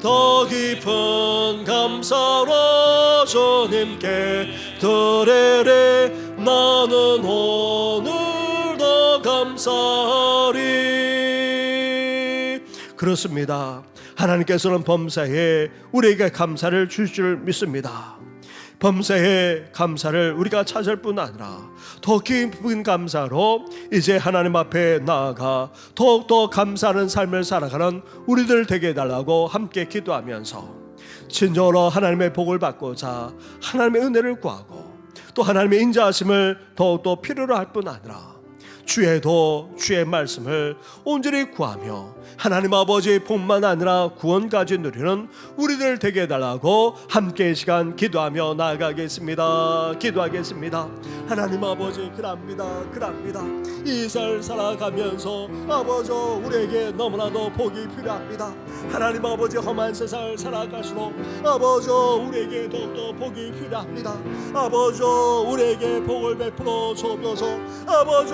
더 깊은 감사로 주님께 드리리 나는 오늘도 감사하리. 그렇습니다. 하나님께서는 범사에 우리에게 감사를 주실 줄 믿습니다. 범사에 감사를 우리가 찾을 뿐 아니라 더 깊은 감사로 이제 하나님 앞에 나아가 더욱더 감사하는 삶을 살아가는 우리들 되게 해달라고 함께 기도하면서 진정으로 하나님의 복을 받고자 하나님의 은혜를 구하고 또 하나님의 인자하심을 더욱더 필요로 할 뿐 아니라 주의 도 주의 말씀을 온전히 구하며 하나님 아버지의 복만 아니라 구원까지 누리는 우리들 되게 해달라고 함께 이 시간 기도하며 나아가겠습니다. 기도하겠습니다. 하나님 아버지 그랍니다. 이 살 살아가면서 아버지 우리에게 너무나도 복이 필요합니다. 하나님 아버지 험한 세상을 살아갈수록 아버지 우리에게 더욱더 복이 필요합니다. 아버지 우리에게 복을 베풀어 주옵소서. 아버지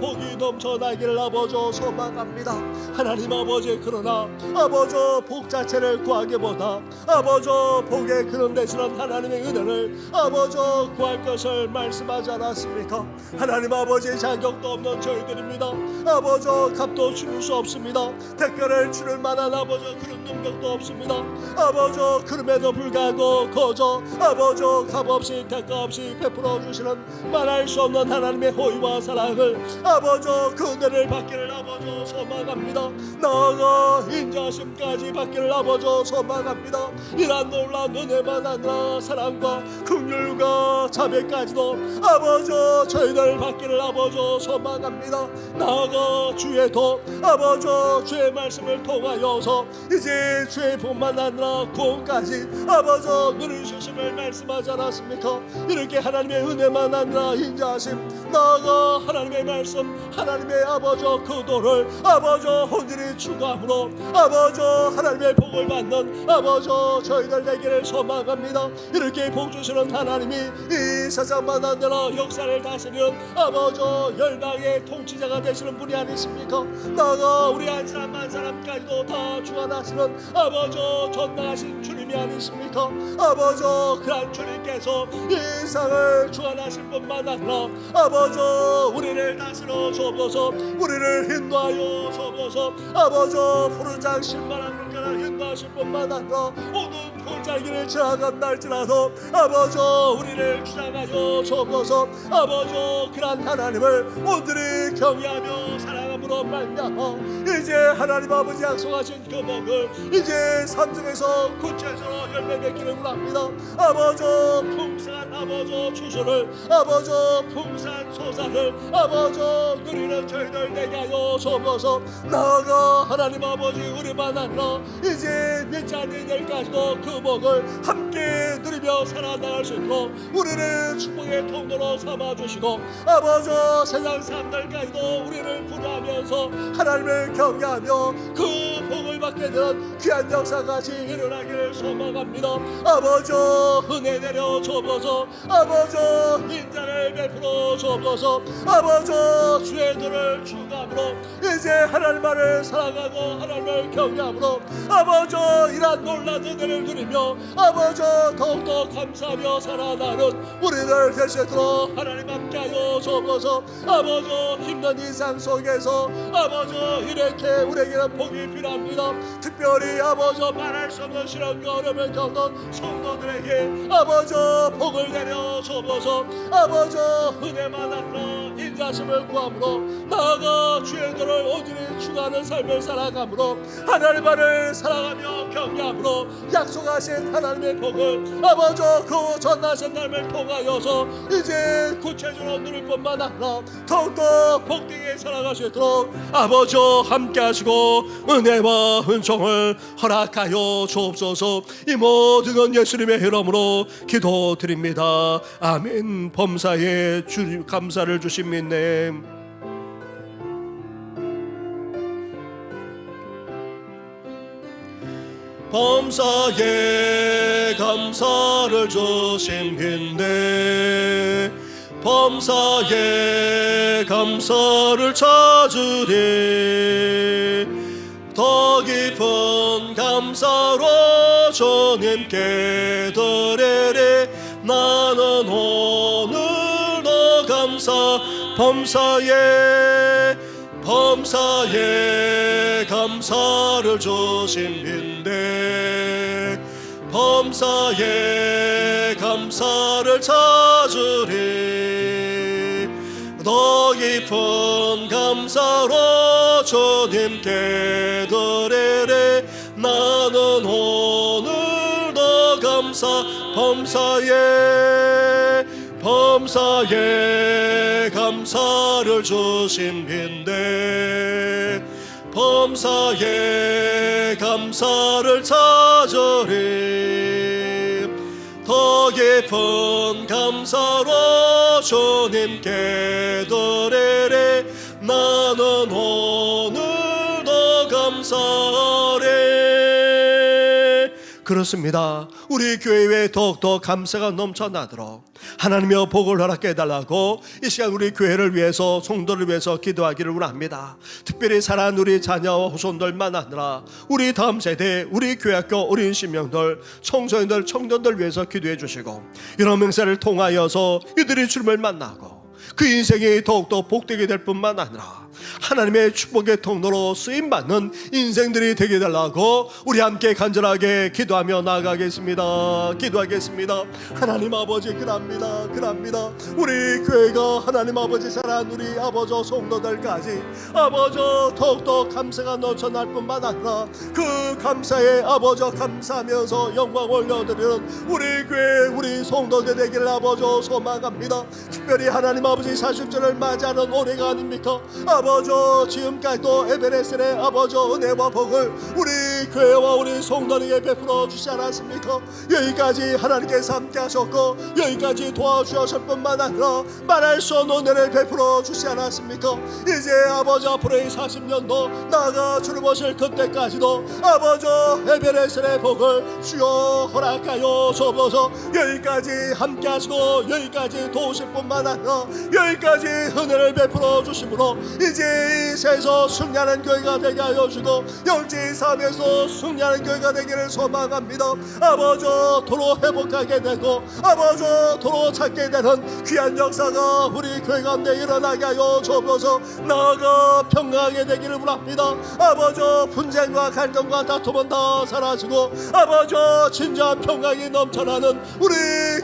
복이 넘쳐나기를 아버지 소망합니다. 하나님 아버지 그러나 아버지 복 자체를 구하기보다 아버지 복의 그런 대신은 하나님의 은혜를 아버지 구할 것을 말씀하지 않았습니까? 하나님 아버지 자격도 없는 저희들입니다. 아버지 값도 치를 수 없습니다. 대가를 치를 만한 아버지 그런 능력도 없습니다. 아버지 그럼에도 불구하고 거저 아버지 값없이 대가 없이 베풀어 주시는 말할 수 없는 하나님의 호의와 사랑을 아버지 그 은혜를 받기를 아버지 소망합니다. 나아가 인자심까지 받기를 아버지 소망합니다. 이런 놀라운 은혜만 아니라 사랑과 긍휼과 자비까지도 아버지 저희들 받기를 아버지 소망합니다. 나아가 주의 도 아버지 주의 말씀을 통하여서 이제 주의 복만 아니라 구원까지 아버지 누리셨음을 말씀하지 않았습니까? 이렇게 하나님의 은혜만 아니라 인자하심 나아가 하나님의 말씀 하나님의 아버지 그 도를 아버지 온전히 추구함으로 아버지 하나님의 복을 받는 아버지 저희들 되기를 소망합니다. 이렇게 복 주시는 하나님이 이 세상만 아니라 역사를 다스리는 아버지 열방의 통치자가 되시는 분이 아니십니까? 나가 우리 한 사람 한 사람까지도 다 주관하시는 아버지 전능하신 주님이 아니십니까? 아버지 그런 주님께서 이 세상을 주관하실 뿐만 아니라 아버지 우리를 다스려 주옵소서. 우리를 인도하여 주옵소서. 아버지 푸른장 신만한 물가라 인도하실 뿐만 아니라 모든 골짜기를 지나간다 할지라도 아버지 우리를 주장하여 주옵소서. 아버지 그런 하나님을 온전히 경외하며 사랑함으로 말미암아 이제 하나님 아버지 약속하신 그 복을 이제 산중에서 구체적으로 열매 맺기를 원합니다. 아버지 풍성한 아버지 추수를 아버지 풍성한 소산을 아버지 누리는 저희들 되게 하여 주옵소서. 나아가 하나님 아버지 우리만 아니라 이제 믿지 않는 일까지도 그 복을 함께 누리며 살아나갈 수 있도록 우리를 축복의 통로로 삼아주시고 아버지 세상 사람들까지도 우리를 구하면서 하나님을 경외하며 그 복을 받게 되는 귀한 역사같이 일어나기를 소망합니다. 아버지 은혜 내려 주옵소서. 아버지 인자를 베풀어 주옵소서. 아버지 주의 도를 추구함으로 이제 하나님만을 사랑하고 하나님을 경외함으로 아버지 이러한 놀라운 은혜를 누리며 아버지 더욱더 감사하며 살아나는 우리들 되시도록 하나님 함께하여 주옵소서. 아버지 힘든 인상 속에서 아버지 이렇게 우리에게는 복이 필요합니다. 특별히 아버지 말할 수 없는 시련과 어려움을 겪는 성도들에게 아버지 복을 내려 주옵소서. 아버지 은혜만 아니라 인자심을 구함으로 나아가 주의 도를 온전히 추구하는 삶을 살아감으로 하나님만을 사랑하며 경외함으로 약속하신 하나님의 복을 아버지 그 전하신 날을 통하여서 이제 구체적으로 누릴 뿐만 아니라 더욱더 복되게 살아갈 수 있도록 아버지 함께 하시고 은혜와 은총을 허락하여 주옵소서. 이 모든 건 예수님의 이름으로 기도드립니다. 아멘. 범사에 주 감사를 주신 믿네. 범사에 감사를 주심인데 범사에 감사를 찾으리 더 깊은 감사로 주님께 드리리 나는 오늘도 감사 범사에 감사를 주심인데 범사에 감사를 찾으리 더 깊은 감사로 주님께 드리리 나는 오늘도 감사 범사에 감사를 주심인데 범사에 감사를 찾으리 더 깊은 감사로 주님께 드리리 나는 오늘도 감사하리. 그렇습니다. 우리 교회에 더욱더 감사가 넘쳐나도록 하나님의 복을 허락해 달라고 이 시간 우리 교회를 위해서 성도를 위해서 기도하기를 원합니다. 특별히 사랑하는 우리 자녀와 후손들만 아니라 우리 다음 세대 우리 교회학교 어린 신명들 청소년들 청년들 위해서 기도해 주시고 이런 맹세를 통하여서 이들이 주님을 만나고 그 인생이 더욱더 복되게 될 뿐만 아니라 하나님의 축복의 통로로 쓰임받는 인생들이 되게 달라고 우리 함께 간절하게 기도하며 나아가겠습니다. 기도하겠습니다. 하나님 아버지 그랍니다. 우리 교회가 하나님 아버지 사랑하는 우리 아버지 성도들까지 아버지 더욱더 감사가 넘쳐날 뿐만 아니라 그 감사에 아버지 감사하면서 영광 올려드리는 우리 교회 우리 성도들 되기를 아버지 소망합니다. 특별히 하나님 아버지 40절을 맞이하는 올해가 아닙니까? 아버지 지금까지도 에베레스의 아버지 은혜와 복을 우리 교회와 우리 성도에게 베풀어 주시지 않았습니까? 여기까지 하나님께서 함께 하셨고 여기까지 도와주셨을 뿐만 아니라 말할 수 없는 은혜를 베풀어 주시지 않았습니까? 이제 아버지 앞으로 이 40년도 나아가 주를 보실 그때까지도 아버지 에베레스의 복을 주여 허락하여 주옵소서. 여기까지 함께 하시고 여기까지 도우실 뿐만 아니라 여기까지 은혜를 베풀어 주심으로 이제 이 세에서 승리하는 교회가 되게 하여 주고 영적인 삶에서 승리하는 교회가 되기를 소망합니다. 아버지 도로 회복하게 되고 아버지 도로 찾게 되는 귀한 역사가 우리 교회 가운데 일어나게 하여 주옵소서. 나아가 평강하게 되기를 원합니다. 아버지 분쟁과 갈등과 다툼은 다 사라지고 아버지 진정한 평강이 넘쳐나는 우리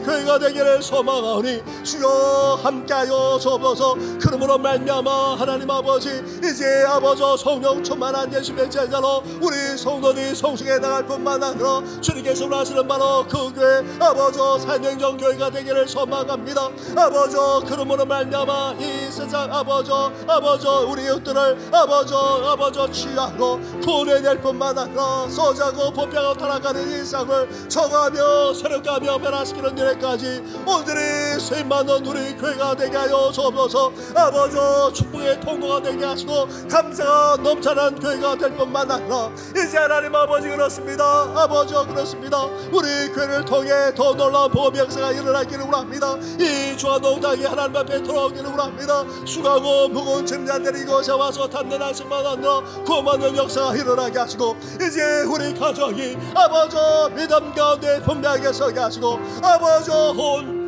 교회가 되기를 소망하오니 주여 함께하여 주옵소서. 그러므로 말미암아 하나님 아버지 이제 아버지 성령 충만한 예수의 제자로 우리 성도들이 성숙해 나갈 뿐만 아니라 주님께서 원하시는 바로 그 교회 아버지 산영정 교회가 되기를 소망합니다. 아버지 그러므로 말미암아 이 세상 아버지 우리 이웃들을 아버지 취하고 구원해낼 뿐만 아니라 소자고 보편하고 타락하는 일상을 정하며 새롭게하며 변화시키는 일에까지 오늘이 쓰임받는 우리 교회가 되게 하여 주옵소서. 아버지 축복의 통로가 되게 하시고 감사가 넘쳐난 교회가 될 뿐만 아니라 이제 하나님 아버지 그렇습니다. 아버지 그렇습니다. 우리 교회를 통해 더 놀라운 복음의 역사가 일어나기를 원합니다. 이 주와 농당이 하나님 앞에 돌아오기를 원합니다. 수고하고 무거운 짐자들이 이곳에 와서 단단하시만 아니라 구원받는 역사가 일어나게 하시고 이제 우리 가정이 아버지 믿음 가운데 분명하게 서게 하시고 아버지 온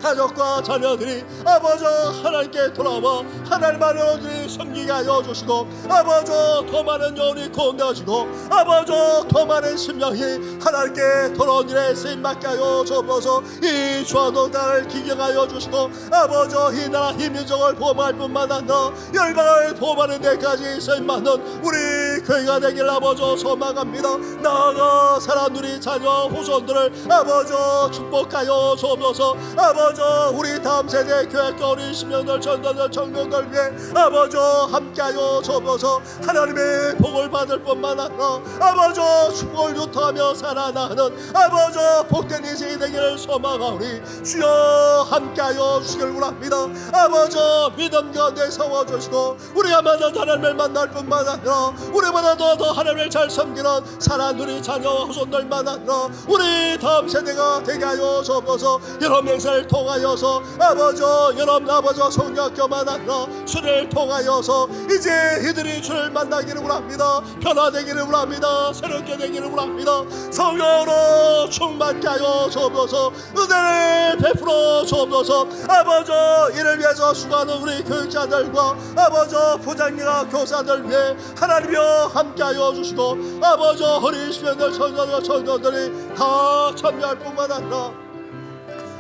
가족과 자녀들이 아버지 하나님께 돌아와 하나님만을 온전히 섬기게 하여 주시고 아버지 더 많은 영혼이 구원되어지고 아버지 더 많은 심령이 하나님께 돌아온 일에 쓰임받게 하여 주옵소서. 이 주와 농단을 기경하여 주시고 아버지 이 나라 이 민족을 보호할 뿐만 아니라 열방을 보호하는 데까지 쓰임받는 우리 교회가 되길 아버지 소망합니다. 나아가 사랑하는 우리 자녀 후손들을 아버지 축복하여 주옵소서. 아버지 아버지 우리 다음 세대 교회과 우리 신명들 전도들 청년들 위해 아버지 함께하여 주옵소서. 하나님의 복을 받을 뿐만 아니라 아버지 축복을 유토하며 살아나가는 아버지 복된 인생이 되기를 소망하오니 주여 함께하여 주시길 원합니다. 아버지 믿음 가운데 세워주시고 우리가 만난 하나님을 만날 뿐만 아니라 우리보다 더 하나님을 잘 섬기는 사랑하는 우리 자녀와 후손들만 아니라 우리 다음 세대가 되게 하여 주옵소서. 여러 맹세를 통하여서 아버지 여러분 아버지 성령학교만 아니라 주를 통하여서 이제 이들이 주를 만나기를 원합니다. 변화되기를 원합니다. 새롭게 되기를 원합니다. 성령으로 충만케 하여 주옵소서. 은혜를 베풀어 주옵소서. 아버지 이를 위해서 수고하는 우리 교육자들과 아버지 부장님과 교사들 위해 하나님이여 함께하여 주시고 아버지 어린 시민들 청년과 청년들이 다 참여할 뿐만 아니라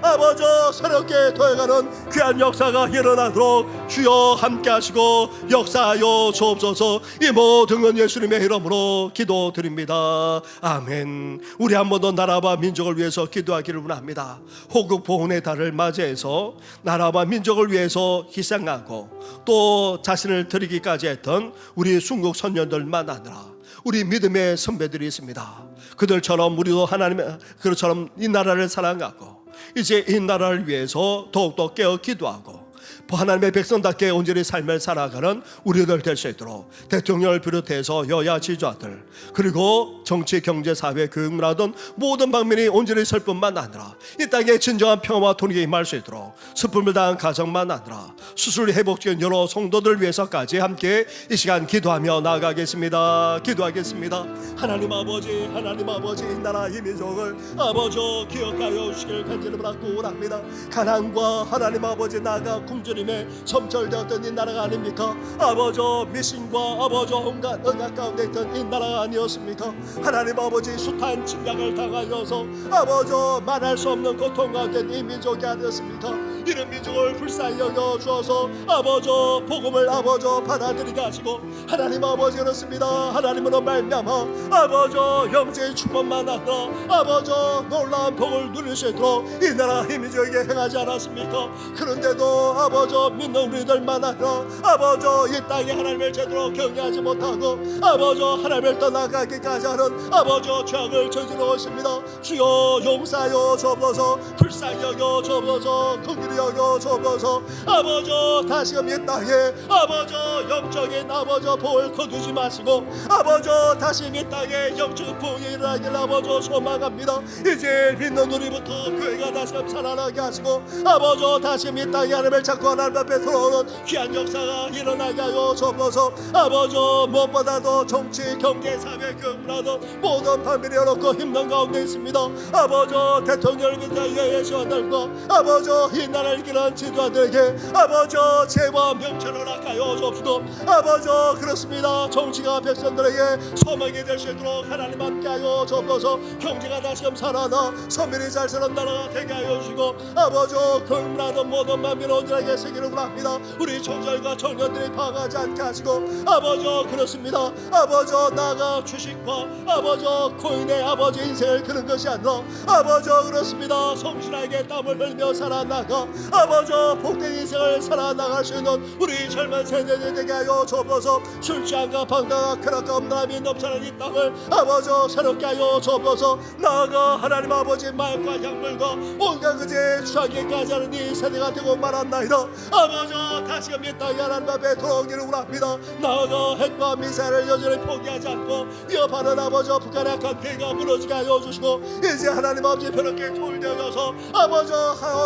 아버지 새롭게 도해가는 귀한 역사가 일어나도록 주여 함께하시고 역사하여 주옵소서. 이 모든 건 예수님의 이름으로 기도드립니다. 아멘. 우리 한 번 더 나라와 민족을 위해서 기도하기를 원합니다. 호국 보훈의 달을 맞이해서 나라와 민족을 위해서 희생하고 또 자신을 드리기까지 했던 우리 순국 선녀들만 아니라 우리 믿음의 선배들이 있습니다. 그들처럼 우리도 하나님의 그처럼 이 나라를 사랑하고 이제 이 나라를 위해서 더욱더 깨어 기도하고 하나님의 백성답게 온전히 삶을 살아가는 우리들 될 수 있도록 대통령을 비롯해서 여야 지도자들 그리고 정치, 경제, 사회, 교육, 문화 등 모든 방면이 온전히 설 뿐만 아니라 이 땅에 진정한 평화와 통일이 임할 수 있도록 슬픔을 당한 가정만 아니라 수술 회복적인 여러 성도들 위해서까지 함께 이 시간 기도하며 나아가겠습니다. 기도하겠습니다. 하나님 아버지 이 나라 이 민족을 아버지 기억하여 주시길 간절히 바라고 원합니다. 가난과 하나님 아버지 나아가 굶주림에 점철되었던 이 나라가 아닙니까? 아버지 미신과 아버지 온갖 언약 가운데 있던 이 나라가 아니었습니까? 하나님 아버지 숱한 침략을 당하여서 아버지 말할 수 없는 고통 가운데 이 민족이 아니었습니까? 이런 민족을 불쌍히 여겨 주어서 아버지 복음을 아버지 받아들이게 하시고 하나님 아버지 그렇습니다. 하나님으로 말미암아 아버지 영적인 축복만 아니라 아버지 놀라운 복을 누릴 수 있도록 이 나라 이 민족에게 행하지 않았습니까? 그런데도 아버지 믿는 우리들만 아니라 아버지 이 땅에 하나님을 제대로 경외하지 못하고 아버지 하나님을 떠나가기까지 하는 아버지 죄악을 저지르고 있습니다. 주여 용서하여 주옵소서. 불쌍히 여겨 주옵소서. 긍휼히 여겨 주옵소서. 아버지 다시금 이 땅에 아버지 영적인 아버지 복을 거두지 마시고 아버지 다시 이 땅에 영적 부흥이 일어나길 아버지 소망합니다. 이제 믿는 우리부터 교회가 다시금 살아나게 하시고 아버지 다시 이 땅에 하나님을 찾고 하나님 앞에 돌아오는 귀한 역사가 일어나게 하여 주옵소서. 아버지 무엇보다도 정치, 경제, 사회, 교육, 문화 등 모든 방면이 어렵고 힘든 가운데 있습니다. 아버지 대통령을 비롯한 여야 시원들과 아버지 이 나라를 이끄는 지도자들에게 아버지 죄와 명철을 허락하여 주옵시고 아버지 그렇습니다. 정치가 백성들에게 소망이 될 수 있도록 하나님 함께하여 주옵소서. 경제가 다시금 살아나 서민이 잘 사는 나라가 되게 하여 주시고 아버지 교육, 문화 등 모든 방면을 온전하게 세기를 원합니다. 우리 청년과 청년들이 방황하지 않게 하시고 아버지 그렇습니다. 아버지 나가 주식과 아버지 코인의 아버지 인생을 그런 것이 아니라 아버지 그렇습니다. 성실하게 땀을 흘리며 살아나가 아버지 복된 인생을 살아나갈 수 있는 우리 젊은 세대들이 되게 하여 주옵소서. 술 취함과 방탕과 쾌락과 음란함이 넘쳐나는 이 땅을 아버지 새롭게 하여 주옵소서. 나아가 하나님 아버지 마약과 약물과 온갖 그제 취하기까지 하는 이 세대가 되고 말았나이다. 아버지 다시금 이 땅에 하나님 앞에 돌아오기를 원합니다. 나아가 핵과 미사일을 여전히 포기하지 않고 위협하는 아버지 북한의 약한 대가 무너지게 하여 주시고 이제 하나님 아버지 그렇게 통일되어서 아버지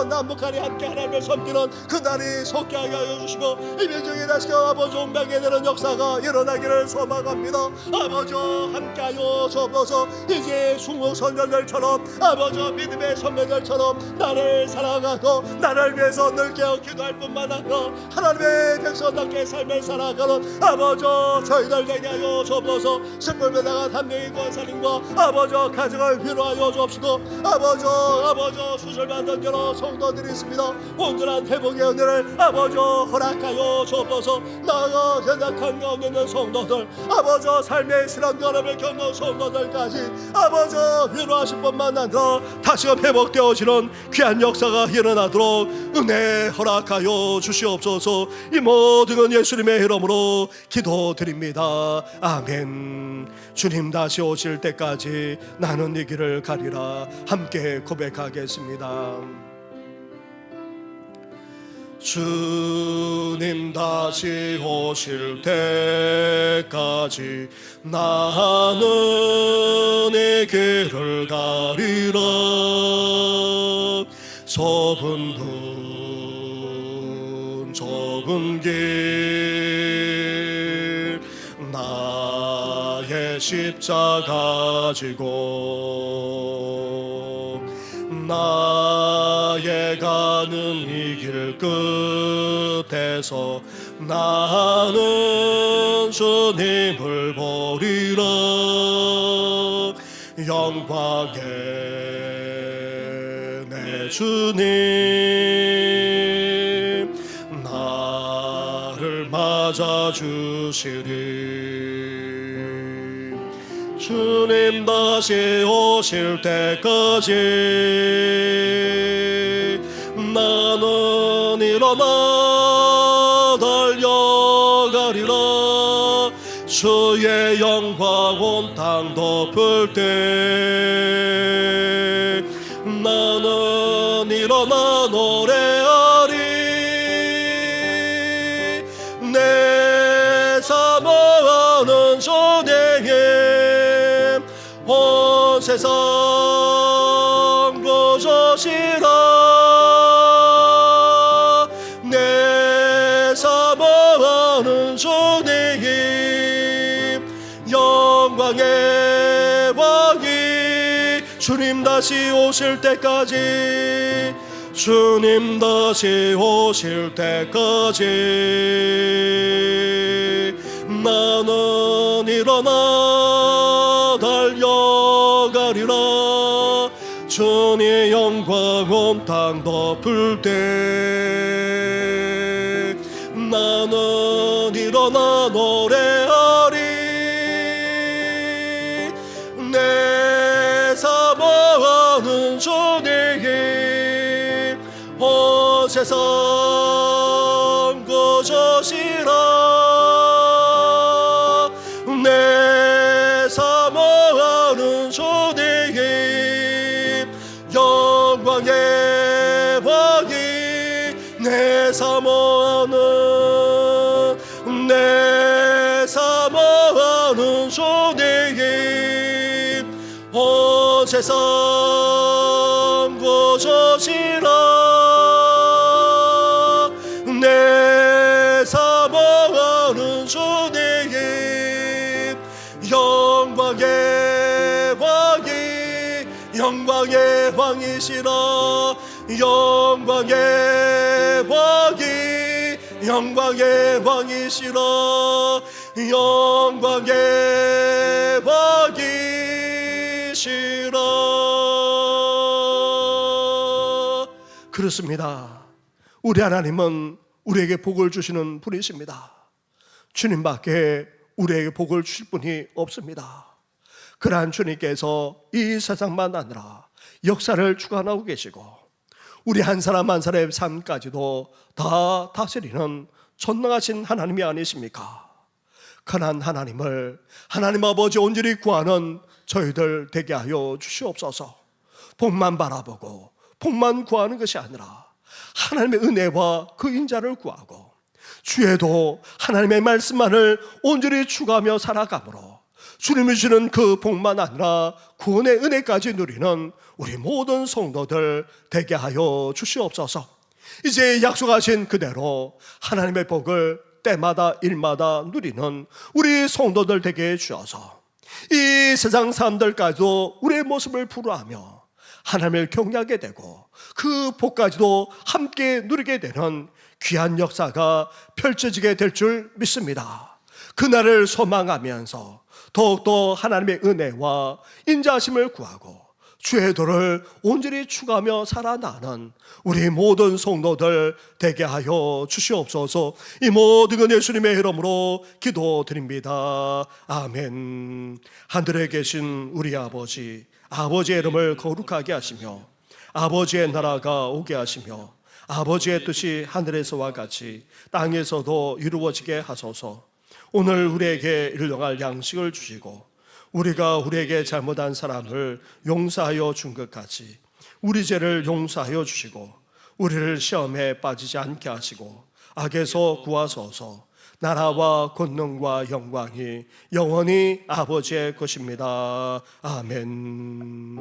남북한이 함께 하나님을 섬기는 그날이 속게 하여 주시고 이 민족이 다시 아버지 온병에 되는 역사가 일어나기를 소망합니다. 아버지 함께하여 주옵소서. 이제 순국 선녀들처럼 아버지 믿음의 선배들처럼 나를 사랑하고 나를 위해서 늘 깨어 기도할 뿐만 아니라 하나님의 백성답게 삶을 살아가는 아버지 저희들 되게 하여 주옵소서. 승불에 나간 한 명의 권사님과 아버지 가정을 위로하여 주옵시고 아버지 수술받은 여러 성도들이 있습니다. 주시옵소서. 온전한 회복의 은혜를 아버지 허락하여 주옵소서. 나아가 연약한 가운데 있는 성도들, 아버지 삶의 시련과 어려움을 겪는 성도들까지 아버지 위로하실 뿐만 아니라 다시금 회복되어지는 귀한 역사가 일어나도록 은혜 허락하여 주시옵소서. 이 모든 건 예수님의 이름으로 기도드립니다. 아멘. 주님 다시 오실 때까지 나는 이 길을 가리라. 함께 고백하겠습니다. 주님 다시 오실 때까지 나는 이 길을 가리라. 좁은 길 나의 십자가 지고 나의 가는 이 길 끝에서 나는 주님을 보리라. 영광의 내 주님 나를 맞아주시리. 주님 다시 오실 때까지 나는 일어나 달려가리라. 주의 영광 온 땅 덮을 때 나는 일어나 노래하리. 내 사모하는 주님 온 세상 구주시라. 내 사모하는 주님 영광의 왕이 주님 다시 오실 때까지 주님 다시 오실 때까지 나는 일어나 달려가리라. 주의 영광 온 땅 덮을 때 나는 일어나 노래하리. 내 사모하는 주님 온 세상 구주시라. 내 사모하는 주님 영광의 왕이 내 사모하는 주님 온 세상 구주시라. 내 사모하는 주님 영광의 왕이 영광의 왕이시라. 영광의 왕이 영광의 왕이시라. 영광의 왕이시라. 그렇습니다. 우리 하나님은 우리에게 복을 주시는 분이십니다. 주님밖에 우리에게 복을 주실 분이 없습니다. 그러한 주님께서 이 세상만 아니라 역사를 주관하고 계시고 우리 한 사람 한 사람의 삶까지도 다 다스리는 전능하신 하나님이 아니십니까? 그러한 하나님을 하나님 아버지 온전히 구하는 저희들 되게 하여 주시옵소서. 복만 바라보고 복만 구하는 것이 아니라 하나님의 은혜와 그 인자를 구하고 주에도 하나님의 말씀만을 온전히 추구하며 살아가므로 주님이 주는 그 복만 아니라 구원의 은혜까지 누리는 우리 모든 성도들 되게 하여 주시옵소서. 이제 약속하신 그대로 하나님의 복을 때마다 일마다 누리는 우리 성도들 되게 해주셔서 이 세상 사람들까지도 우리의 모습을 부러하며 하나님을 경외하게 되고 그 복까지도 함께 누리게 되는 귀한 역사가 펼쳐지게 될 줄 믿습니다. 그날을 소망하면서 더욱더 하나님의 은혜와 인자하심을 구하고 주의 도를 온전히 추구하며 살아나는 우리 모든 성도들 되게 하여 주시옵소서. 이 모든 건 예수님의 이름으로 기도드립니다. 아멘. 하늘에 계신 우리 아버지, 아버지의 이름을 거룩하게 하시며 아버지의 나라가 오게 하시며 아버지의 뜻이 하늘에서와 같이 땅에서도 이루어지게 하소서. 오늘 우리에게 일용할 양식을 주시고 우리가 우리에게 잘못한 사람을 용서하여 준 것 같이 우리 죄를 용서하여 주시고 우리를 시험에 빠지지 않게 하시고 악에서 구하소서. 나라와 권능과 영광이 영원히 아버지의 것입니다. 아멘.